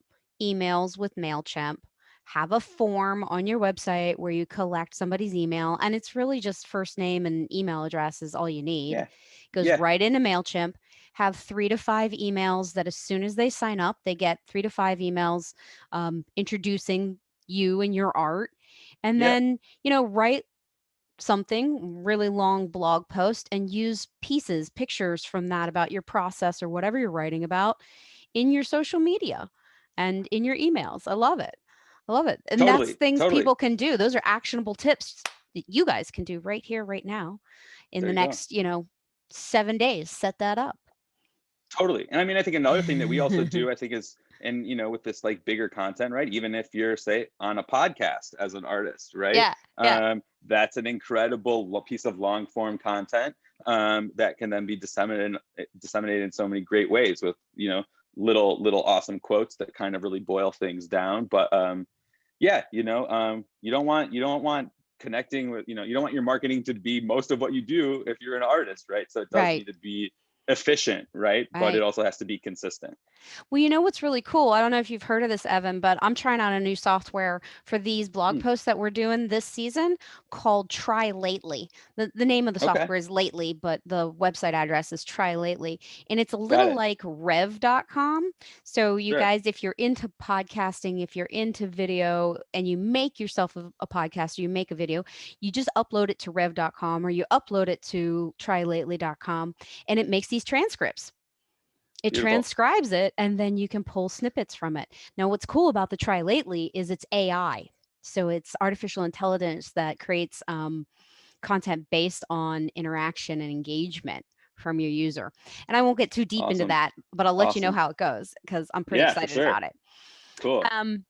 emails with Mailchimp, have a form on your website where you collect somebody's email, and it's really just first name and email address is all you need. yeah, Goes yeah, right into Mailchimp. Have 3 to 5 emails that as soon as they sign up, they get 3 to 5 emails introducing you and your art. And yeah, then, write something really long blog post and use pieces, pictures from that about your process or whatever you're writing about in your social media and in your emails. I love it. I love it. And that's totally, things totally. people can do. Those are actionable tips that you guys can do right here, right now in There the you go. next, 7 days. Set that up. Totally. And I mean, I think another thing that we also do, I think, is, and you know, with this like bigger content, right? Even if you're, say, on a podcast as an artist, right? Yeah. Yeah. That's an incredible piece of long form content that can then be disseminated in so many great ways with, you know, little awesome quotes that kind of really boil things down. But yeah, you know, you don't want connecting with, you know, you don't want your marketing to be most of what you do if you're an artist, right? So it does Right. need to be efficient, right? But it Right. also has to be consistent. Well, you know what's really cool? I don't know if you've heard of this, Evan, but I'm trying out a new software for these blog Hmm, posts that we're doing this season called Try Lately. The name of the okay, software is Lately, but the website address is Try Lately. And it's a got little it. like Rev.com. So, you Sure. guys, if you're into podcasting, if you're into video and you make yourself a podcast or you make a video, you just upload it to Rev.com or you upload it to TryLately.com, and it makes these transcripts. It Beautiful. transcribes it, and then you can pull snippets from it. Now, what's cool about the Try Lately is it's AI. So it's artificial intelligence that creates content based on interaction and engagement from your user. And I won't get too deep into Awesome. that, but I'll let you know Awesome. how it goes because I'm pretty Yeah, for excited sure. about it. Cool. Um,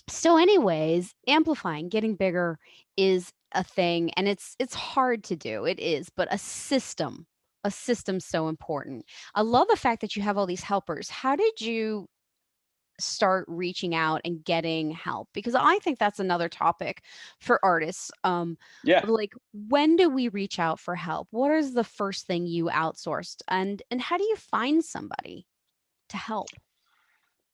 so, anyways, amplifying, getting bigger is a thing, and it's hard to do. It is, but a system's so important. I love the fact that you have all these helpers. How did you start reaching out and getting help? Because I think that's another topic for artists. Yeah. Like, when do we reach out for help? What is the first thing you outsourced, and how do you find somebody to help?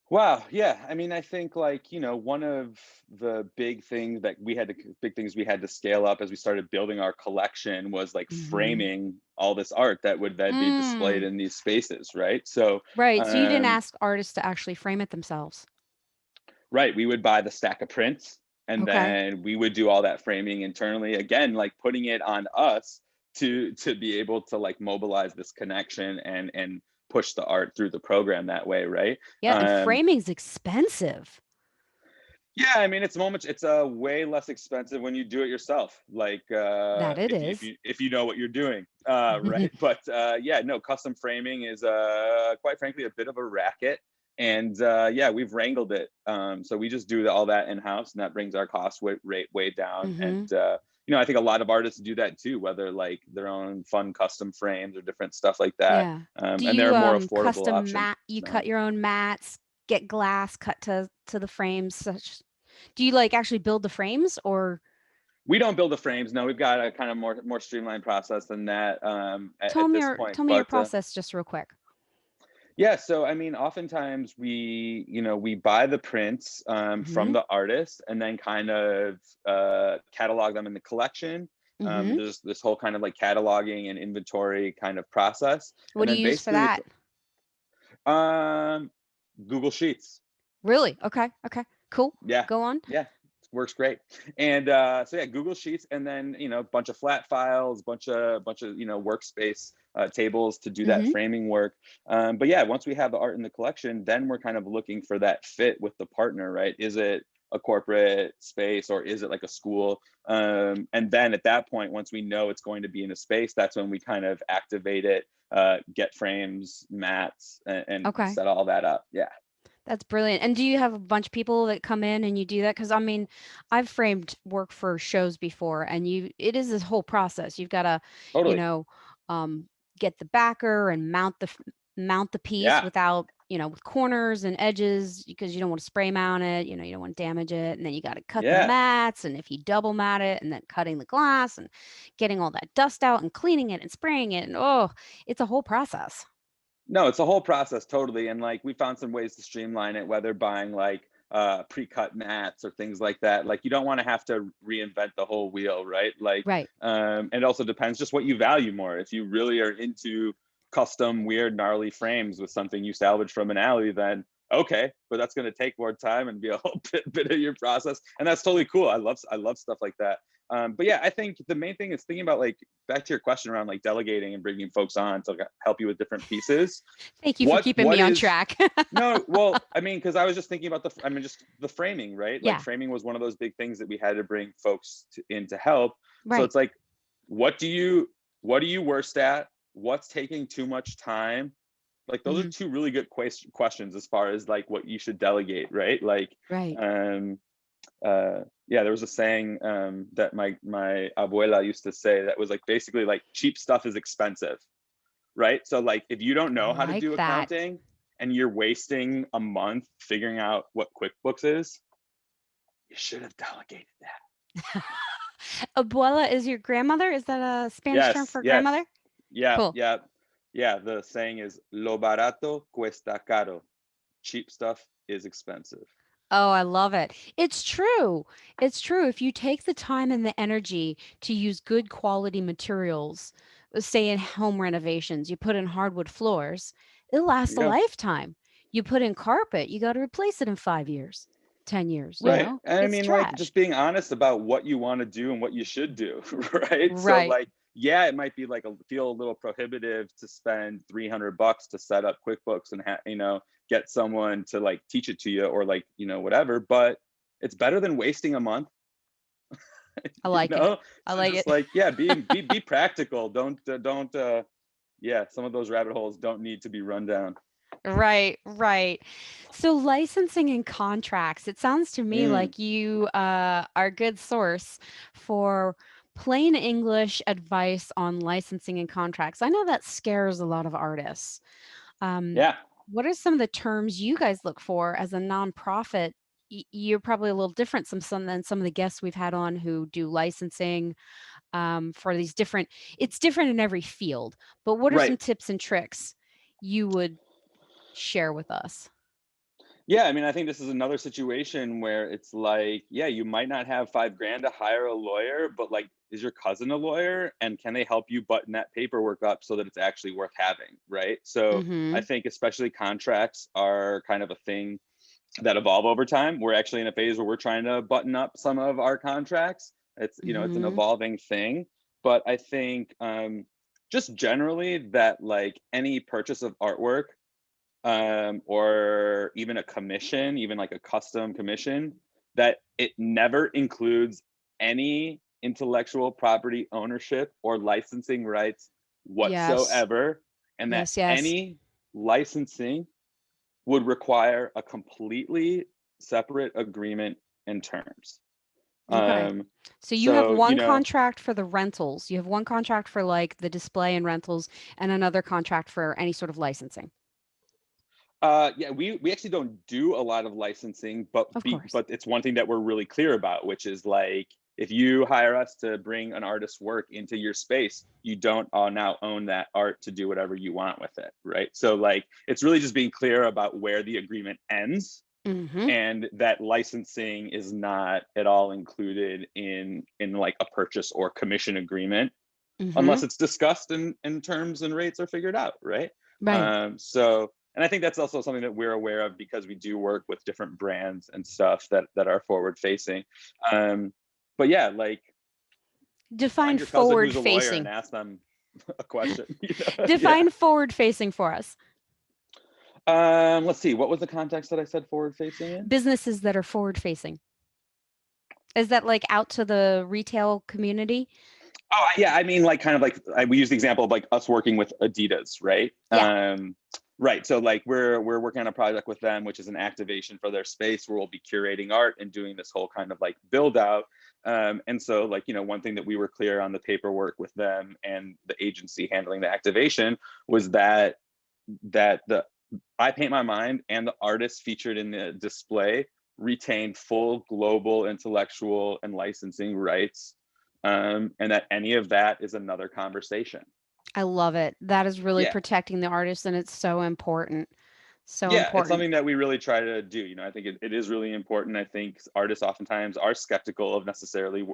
Wow. Yeah. I mean, I think, like, you know, one of the big things we had to scale up as we started building our collection was like Mhm. framing all this art that would then be displayed Mm. in these spaces, right? So, Right, so you didn't um, ask artists to actually frame it themselves. right, we would buy the stack of prints and Okay. then we would do all that framing internally, again, like putting it on us to be able to like mobilize this connection and push the art through the program that way, right? Yeah, and um framing's expensive. yeah, I mean, it's a way less expensive when you do it yourself, like That it if is. you know what you're doing, right? But yeah, no, custom framing is quite frankly a bit of a racket. And yeah, we've wrangled it, so we just do all that in house, and that brings our cost rate way down. And Mhm. you know, I think a lot of artists do that too, whether like their own fun custom frames or different stuff like that. Yeah. Do And they're you, a more affordable custom option mat you now. cut your own mats, get glass cut to the frames, such do you, like, actually build the frames, or We don't build the frames. No, we've got a kind of more streamlined process than that at this point. tell me your But process just real quick. yeah, so I mean, oftentimes we buy the prints from Mhm. the artist and then kind of catalog them in the collection. Mhm. There's this whole kind of like cataloging and inventory kind of process, What and do then you use for basically that? um, Google Sheets. Really? Okay, okay, cool. Yeah, Go on. yeah. Works great. And so yeah, Google Sheets, and then a bunch of flat files, bunch of workspace tables to do that Hmm. framing work. But yeah, once we have the art in the collection, then we're kind of looking for that fit with the partner, right? Is it a corporate space or is it like a school? And then at that point, once we know it's going to be in a space, that's when we kind of activate it, get frames, mats, and Okay. set all that up. Yeah, That's brilliant. And do you have a bunch of people that come in and you do that? Because I mean, I've framed work for shows before, and it is this whole process. You've got to, you totally. know, um, get the backer and mount the piece Yeah, without, with corners and edges because you don't want to spray mount it. You don't want to damage it. And then you got to cut the yeah. mats, and if you double mat it, and then cutting the glass and getting all that dust out and cleaning it and spraying it, and oh, it's a whole process. No, it's a whole process, totally. And like we found some ways to streamline it, whether buying like pre-cut mats or things like that. Like you don't want to have to reinvent the whole wheel, right? Like Right. it also depends just what you value more. If you really are into custom, weird, gnarly frames with something you salvage from an alley, then okay, but that's going to take more time and be a whole bit of your process, and that's totally cool. I love stuff like that. But yeah, I think the main thing is thinking about, like, back to your question around like delegating and bringing folks on to help you with different pieces. Thank you for what keeping what me on is track. No, well, I mean, because I was just thinking about just the framing, right? Like Yeah. framing was one of those big things that we had to bring folks in to help. So Right. it's like, what do you what are you worst at? What's taking too much time? Like those are Mhm. two really good questions as far as like what you should delegate, right? Like, Right. um, yeah, there was a saying that my abuela used to say that was like basically like cheap stuff is expensive, right? So like if you don't I know how to like do that. accounting and you're wasting a month figuring out what QuickBooks is, you should have delegated that. Abuela is your grandmother? Is that a Spanish term Yes, for grandmother? yes. Yeah, Cool. yeah. Yeah, the saying is lo barato cuesta caro. Cheap stuff is expensive. Oh, I love it. It's true. It's true. If you take the time and the energy to use good quality materials, say in home renovations, you put in hardwood floors, it'll There last you a go. lifetime. You put in carpet, you got to replace it in 5 years, 10 years, Right. And I It's mean, like, trash. just being honest about what you want to do and what you should do, right? So, Right. like, yeah, it might be like feel a little prohibitive to spend $300 to set up QuickBooks and get someone to like teach it to you, or like whatever. But it's better than wasting a month, I like it. I So like just it. like, yeah, be practical. Don't yeah, some of those rabbit holes don't need to be run down. Right, right. So licensing and contracts, it sounds to me Mm, like you are a good source for plain English advice on licensing and contracts. I know that scares a lot of artists. Um, yeah. what are some of the terms you guys look for as a nonprofit? You're probably a little different than some of the guests we've had on who do licensing for these different. It's different in every field, but what are some Right. tips and tricks you would share with us? Yeah, I mean, I think this is another situation where it's like, yeah, you might not have 5 grand to hire a lawyer, but like, is your cousin a lawyer? And can they help you button that paperwork up so that it's actually worth having? Right. So I Mhm. think especially contracts are kind of a thing that evolve over time. We're actually in a phase where we're trying to button up some of our contracts. It's an Mhm. evolving thing. But I think just generally that like any purchase of artwork, or even a commission, even like a custom commission, that it never includes any intellectual property ownership or licensing rights Yes. whatsoever, and that Yes, yes. any licensing would require a completely separate agreement and terms. Okay. Um, So you have so, one contract for the rentals. You have one contract for like the display and rentals and another contract for any sort of licensing. yeah, we actually don't do a lot of licensing, Of course. but it's one thing that we're really clear about, which is like if you hire us to bring an artist's work into your space, you don't now own that art to do whatever you want with it, right? So like it's really just being clear about where the agreement ends, Mhm. and that licensing is not at all included in like a purchase or commission agreement unless Mhm. it's discussed and terms and rates are figured out, right? Right. So And I think that's also something that we're aware of because we do work with different brands and stuff that are forward facing. But yeah, like Define find your cousin forward who's a lawyer and facing. ask them a question. Yeah. Define forward facing for us. Let's see. What was the context that I said forward facing in? Businesses that are forward facing. Is that like out to the retail community? Oh, yeah. I mean, like, kind of like we use the example of like us working with Adidas, right? Yeah. Right. So like we're working on a project with them, which is an activation for their space where we'll be curating art and doing this whole kind of like build out. And so like, one thing that we were clear on the paperwork with them and the agency handling the activation was that the I Paint My Mind and the artists featured in the display retain full global intellectual and licensing rights, and that any of that is another conversation. I love it. That is really Yeah. protecting the artist, and it's so important. So Yeah, it's important. something that we really try to do. I think it is really important. I think artists oftentimes are skeptical of necessarily,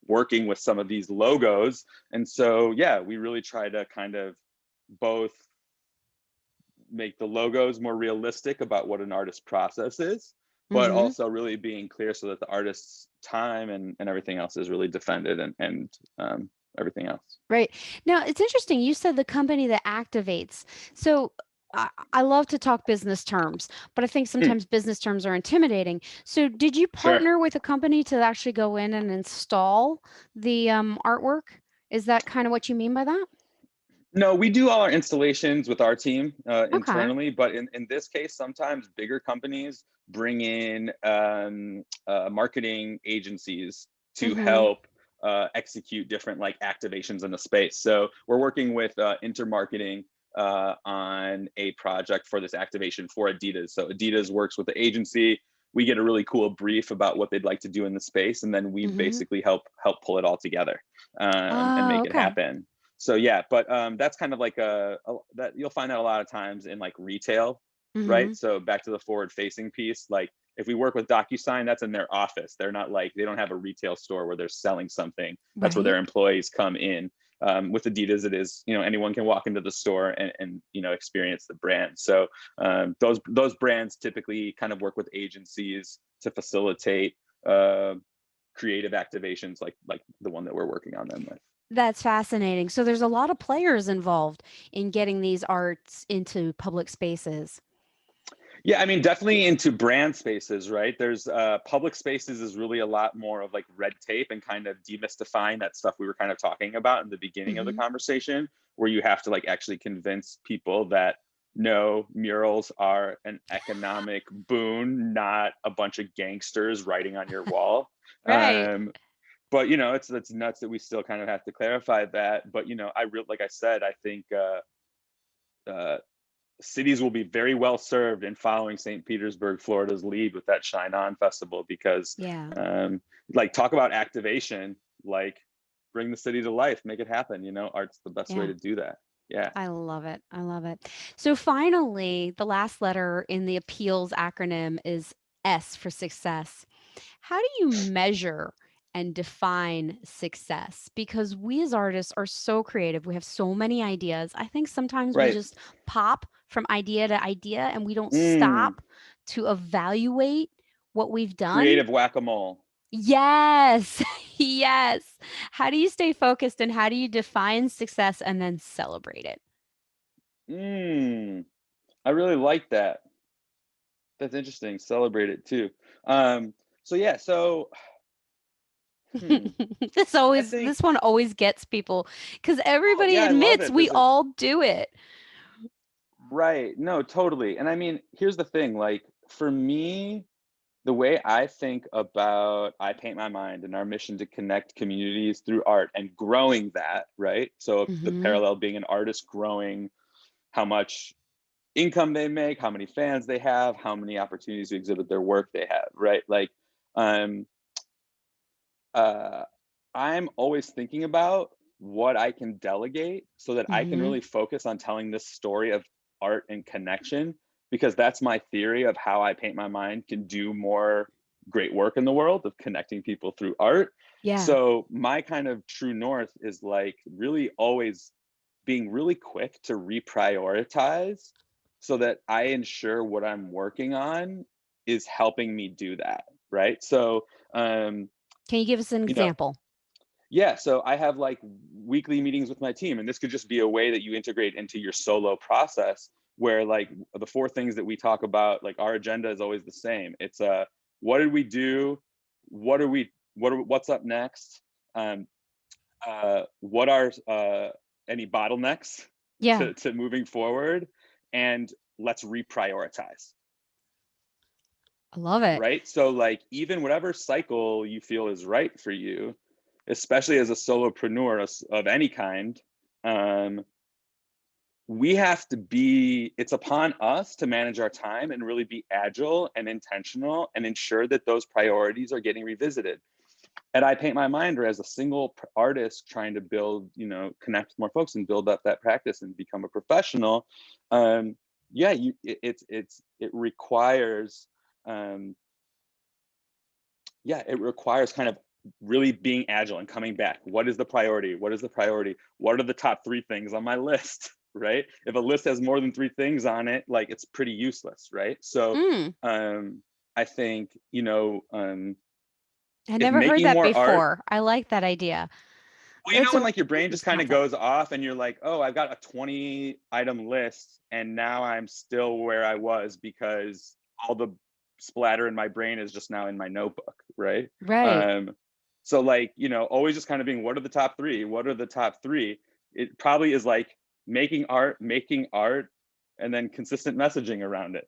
working with some of these logos. And so, yeah, we really try to kind of both make the logos more realistic about what an artist's process is, but Mhm. also really being clear so that the artist's time and everything else is really defended and everything else. Right. Now, it's interesting. You said the company that activates. So I love to talk business terms, but I think Hmm, sometimes business terms are intimidating. So, did you sure. partner with a company to actually go in and install the artwork? Is that kind of what you mean by that? No, we do all our installations with our team Okay. internally, but in this case, sometimes bigger companies bring in marketing agencies to Mhm. help execute different like activations in the space. So we're working with Intermarketing on a project for this activation for Adidas. So Adidas works with the agency. We get a really cool brief about what they'd like to do in the space, and then we Mhm. basically help pull it all together and Oh, make it okay. happen. So yeah, but that's kind of like that you'll find that a lot of times in like retail, right? Mhm. So back to the forward facing piece, like if we work with DocuSign, that's in their office. They're not like they don't have a retail store where they're selling something. That's where Right. their employees come in. With Adidas, it is anyone can walk into the store and experience the brand. So those brands typically kind of work with agencies to facilitate creative activations like the one that we're working on them with. That's fascinating. So there's a lot of players involved in getting these arts into public spaces. Yeah, I mean, definitely into brand spaces, right? There's public spaces is really a lot more of like red tape and kind of demystifying that stuff we were kind of talking about in the beginning of the Mhm. conversation, where you have to like actually convince people that no, murals are an economic boon, not a bunch of gangsters writing on your wall. Right. But it's nuts that we still kind of have to clarify that. But I really, like I said, I think uh, cities will be very well served in following St. Petersburg, Florida's lead with that Shine On Festival because, Yeah. like, talk about activation, like, bring the city to life, make it happen. Art's the best way Yeah. to do that. Yeah. I love it. I love it. So finally, the last letter in the appeals acronym is S for success. How do you measure and define success? Because we as artists are so creative. We have so many ideas. I think sometimes we Right. just pop from idea to idea and we don't Mm, stop to evaluate what we've done. creative whack-a-mole. Yes. Yes. How do you stay focused and how do you define success and then celebrate it? Mm, I really like that. That's interesting. Celebrate it too. So yeah, so hmm, I think This one always gets people because oh everybody yeah, I love admits it. we There's a all do it. right. No, totally. And I mean, here's the thing, like for me, the way I think about I Paint My Mind and our mission to connect communities through art and growing that, right? So the Mhm. parallel being an artist growing how much income they make, how many fans they have, how many opportunities to exhibit their work they have, right? Like um uh I'm always thinking about what I can delegate so that I can Mhm. really focus on telling this story of art and connection because that's my theory of how I Paint My Mind can do more great work in the world of connecting people through art. Yeah. So my kind of true north is like really always being really quick to reprioritize so that I ensure what I'm working on is helping me do that, right? So, um, Can you give us an you know, example? yeah, so I have like weekly meetings with my team, and this could just be a way that you integrate into your solo process where like the four things that we talk about, like our agenda is always the same. It's what did we do? What's up next? Um, what are any bottlenecks Yeah, to moving forward? And let's reprioritize, I love it. right? So like even whatever cycle you feel is right for you, especially as a solopreneur of any kind, um, we have to be, it's upon us to manage our time and really be agile and intentional and ensure that those priorities are getting revisited. At I Paint My Mind, or as a single artist trying to build, connect with more folks and build up that practice and become a professional, um, yeah, it requires, um, yeah, it requires kind of really being agile and coming back. What is the priority? What is the priority? What are the top three things on my list? Right? If a list has more than three things on it, like it's pretty useless, right? So Mm, I think, I if never heard making that more art, before. I like that idea. well, It's when a like your brain just business kind of concept. goes off and you're like, oh, I've got a 20 item list and now I'm still where I was because all the splatter in my brain is just now in my notebook, right? Right. Um, so like, always just kind of being, what are the top three? What are the top three? It probably is like making art, and then consistent messaging around it,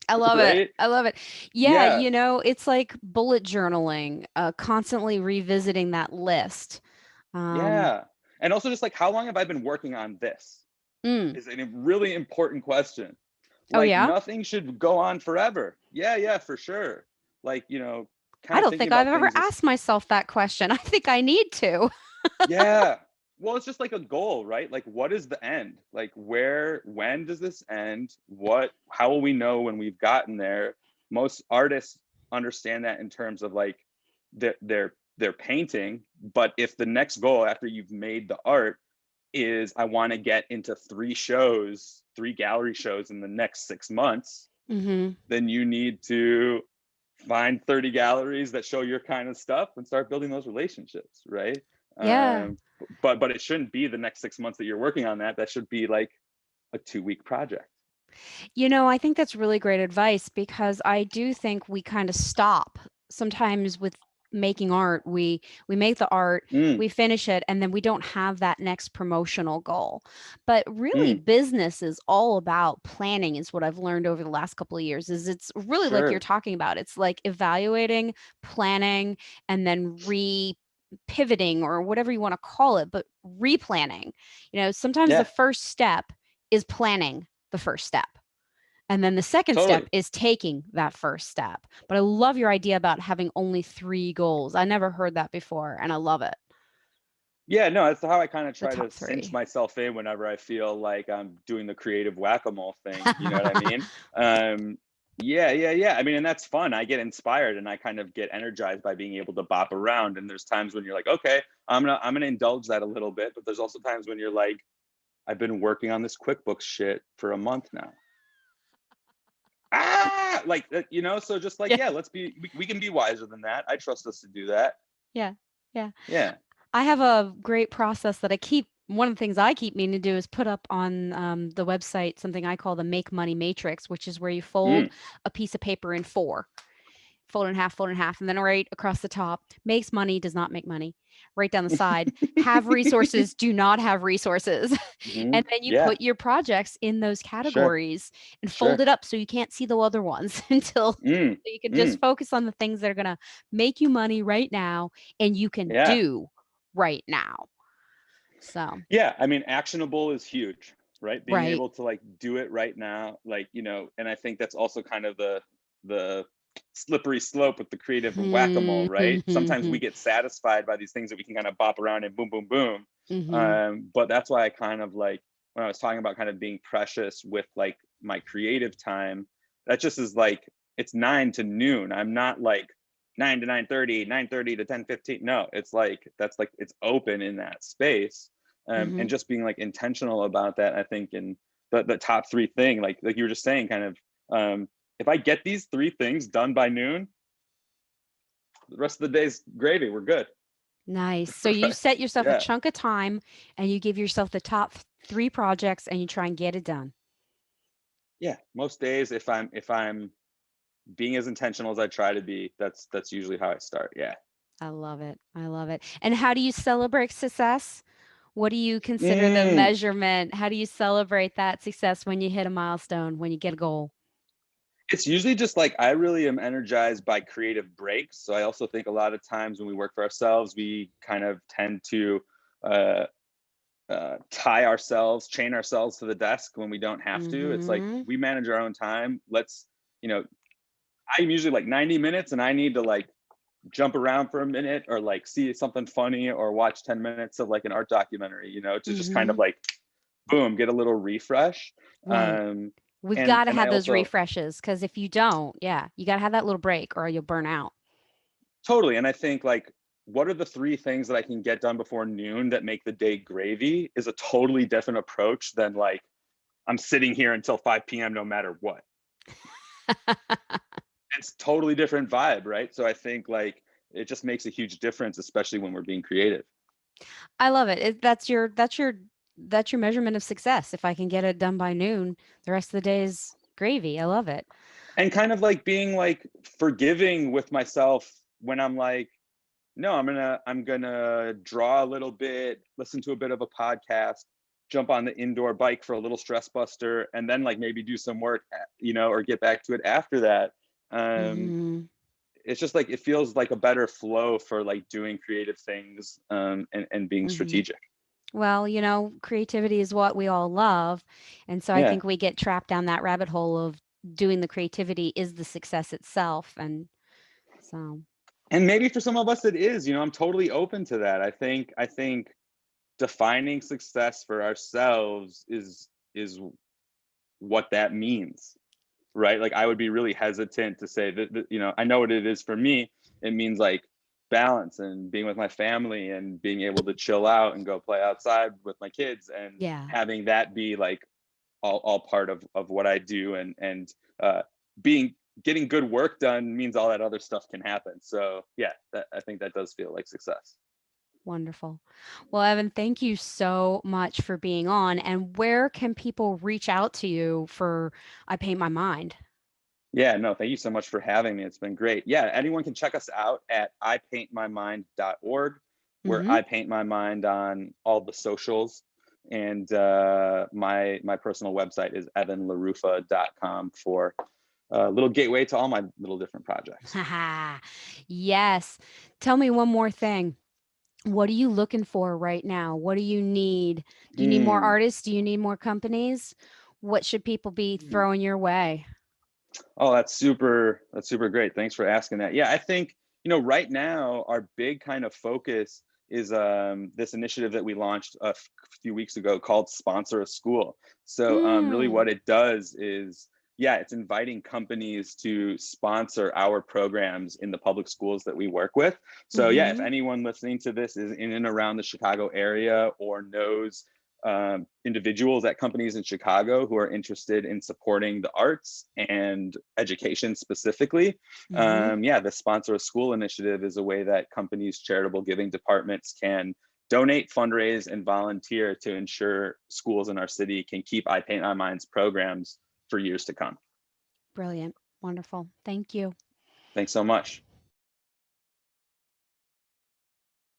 I love it. right? I love it. Yeah, Yeah, it's like bullet journaling, constantly revisiting that list. Um, yeah. And also just like, how long have I been working on this? mm. Is a really important question. Oh Like yeah? nothing should go on forever. Yeah, yeah, for sure. Like, I kind of don't thinking think I've about ever things as, asked myself that question. I think I need to. yeah. Well, it's just like a goal, right? Like what is the end? Like when does this end? How will we know when we've gotten there? Most artists understand that in terms of like their painting, but if the next goal after you've made the art is I want to get into three gallery shows in the next 6 months, Mhm. then you need to find 30 galleries that show your kind of stuff and start building those relationships, right? Yeah. But it shouldn't be the next 6 months that you're working on that. That should be like a 2 week project. I think that's really great advice because I do think we kind of stop sometimes with making art. We make the art, Mm, we finish it, and then we don't have that next promotional goal. But really mm, business is all about planning is what I've learned over the last couple of years is it's really like you're sure. talking about. It's like evaluating, planning, and then pivoting or whatever you want to call it, but replanning. Sometimes the Yeah, first step is planning the first step. And then the second step totally. is taking that first step. But I love your idea about having only three goals. I never heard that before, and I love it. Yeah, no, that's how I kind of The try to top cinch three. myself in whenever I feel like I'm doing the creative whack-a-mole thing. You know what I mean? Um, yeah, yeah, yeah. I mean, and that's fun. I get inspired and I kind of get energized by being able to bop around. And there's times when you're like, okay, I'm gonna indulge that a little bit. But there's also times when you're like, I've been working on this QuickBooks shit for a month now. Like so just like, Yeah. yeah, we can be wiser than that. I trust us to do that. Yeah. Yeah. Yeah. I have a great process that I keep. One of the things I keep meaning to do is put up on the website something I call the Make Money Matrix, which is where you fold Mm. a piece of paper in four, fold in half, and then right across the top, makes money, does not make money. Right down the side, have resources, do not have resources. Hmm. And then you Yeah, put your projects in those sure, categories and fold sure. it up so you can't see the other ones until Mm, so you can just mm, focus on the things that are going to make you money right now and you can yeah. do right now. So, Yeah, I mean, actionable is huge, right? Being right. able to like do it right now, like, and I think that's also kind of the slippery slope with the creative whack-a-mole, right? Sometimes we Mhm. get satisfied by these things that we can kind of bop around and boom, boom, boom. Mhm. But that's why I kind of like when I was talking about kind of being precious with like my creative time, that just is like it's 9 to noon. I'm not like 9 to 9:30, 9:30 to 10:15. No, it's like that's like it's open in that space. And Mhm. just being like intentional about that, I think, and the top three thing, like you were just saying, kind of, if I get these three things done by noon, the rest of the day's gravy. We're good. Nice. So you Right. set yourself a Yeah. chunk of time and you give yourself the top three projects and you try and get it done. Yeah. Most days, if I'm being as intentional as I try to be, that's usually how I start. Yeah. I love it. I love it. And how do you celebrate success? What do you consider the Mm. measurement? How do you celebrate that success when you hit a milestone, when you get a goal? It's usually just like I really am energized by creative breaks. So I also think a lot of times when we work for ourselves, we kind of tend to uh, chain ourselves to the desk when we don't have to. It's like Mhm. we manage our own time. Let's, you know, I'm usually like 90 minutes and I need to like jump around for a minute or like see something funny or watch 10 minutes of like an art documentary, to just kind of Mhm. like boom, get a little refresh. Right. Um, We've and got to and I have those also refreshes because if you don't, yeah, you got to have that little break or you'll burn out. totally, and I think like what are the three things that I can get done before noon that make the day gravy is a totally different approach than like I'm sitting here until 5 p.m. no matter what. It's totally different vibe, right? So I think like it just makes a huge difference, especially when we're being creative. I love it. That's your measurement of success. If I can get it done by noon, the rest of the day is gravy. I love it. And kind of like being like forgiving with myself when I'm like, no, I'm gonna draw a little bit, listen to a bit of a podcast, jump on the indoor bike for a little stress buster, and then like maybe do some work, or get back to it after that. Um, Mhm. it's just like it feels like a better flow for like doing creative things, and being Mhm. strategic. Well, creativity is what we all love. And so I Yeah. think we get trapped down that rabbit hole of doing the creativity is the success itself. And so, And maybe for some of us it is, I'm totally open to that. I think defining success for ourselves is what that means, right? Like I would be really hesitant to say that, I know what it is for me. It means like balance and being with my family and being able to chill out and go play outside with my kids and yeah, having that be like all part of what I do, and being getting good work done means all that other stuff can happen. So yeah, I think that does feel like success. wonderful. Well, Evan, thank you so much for being on. And where can people reach out to you for I Paint My Mind? Yeah, no, thank you so much for having me. It's been great. Yeah, anyone can check us out at ipaintmymind.org. Where Hmm. I paint my mind on all the socials. And my personal website is evanlarufa.com for a little gateway to all my little different projects. Haha. Yes. Tell me one more thing. What are you looking for right now? What do you need? Do you need more Hmm. artists? Do you need more companies? What should people be throwing your way? Oh, that's super great. Thanks for asking that. Yeah, I think, right now our big kind of focus is this initiative that we launched a few weeks ago called Sponsor a School. So really Mm. what it does is, yeah, it's inviting companies to sponsor our programs in the public schools that we work with. So yeah, if Mhm. anyone listening to this is in and around the Chicago area or knows individuals at companies in Chicago who are interested in supporting the arts and education specifically. Mhm. Yeah, the Sponsor a School initiative is a way that companies' charitable giving departments can donate, fundraise, and volunteer to ensure schools in our city can keep I Paint My Mind's programs for years to come. Brilliant. Wonderful. Thank you. Thanks so much.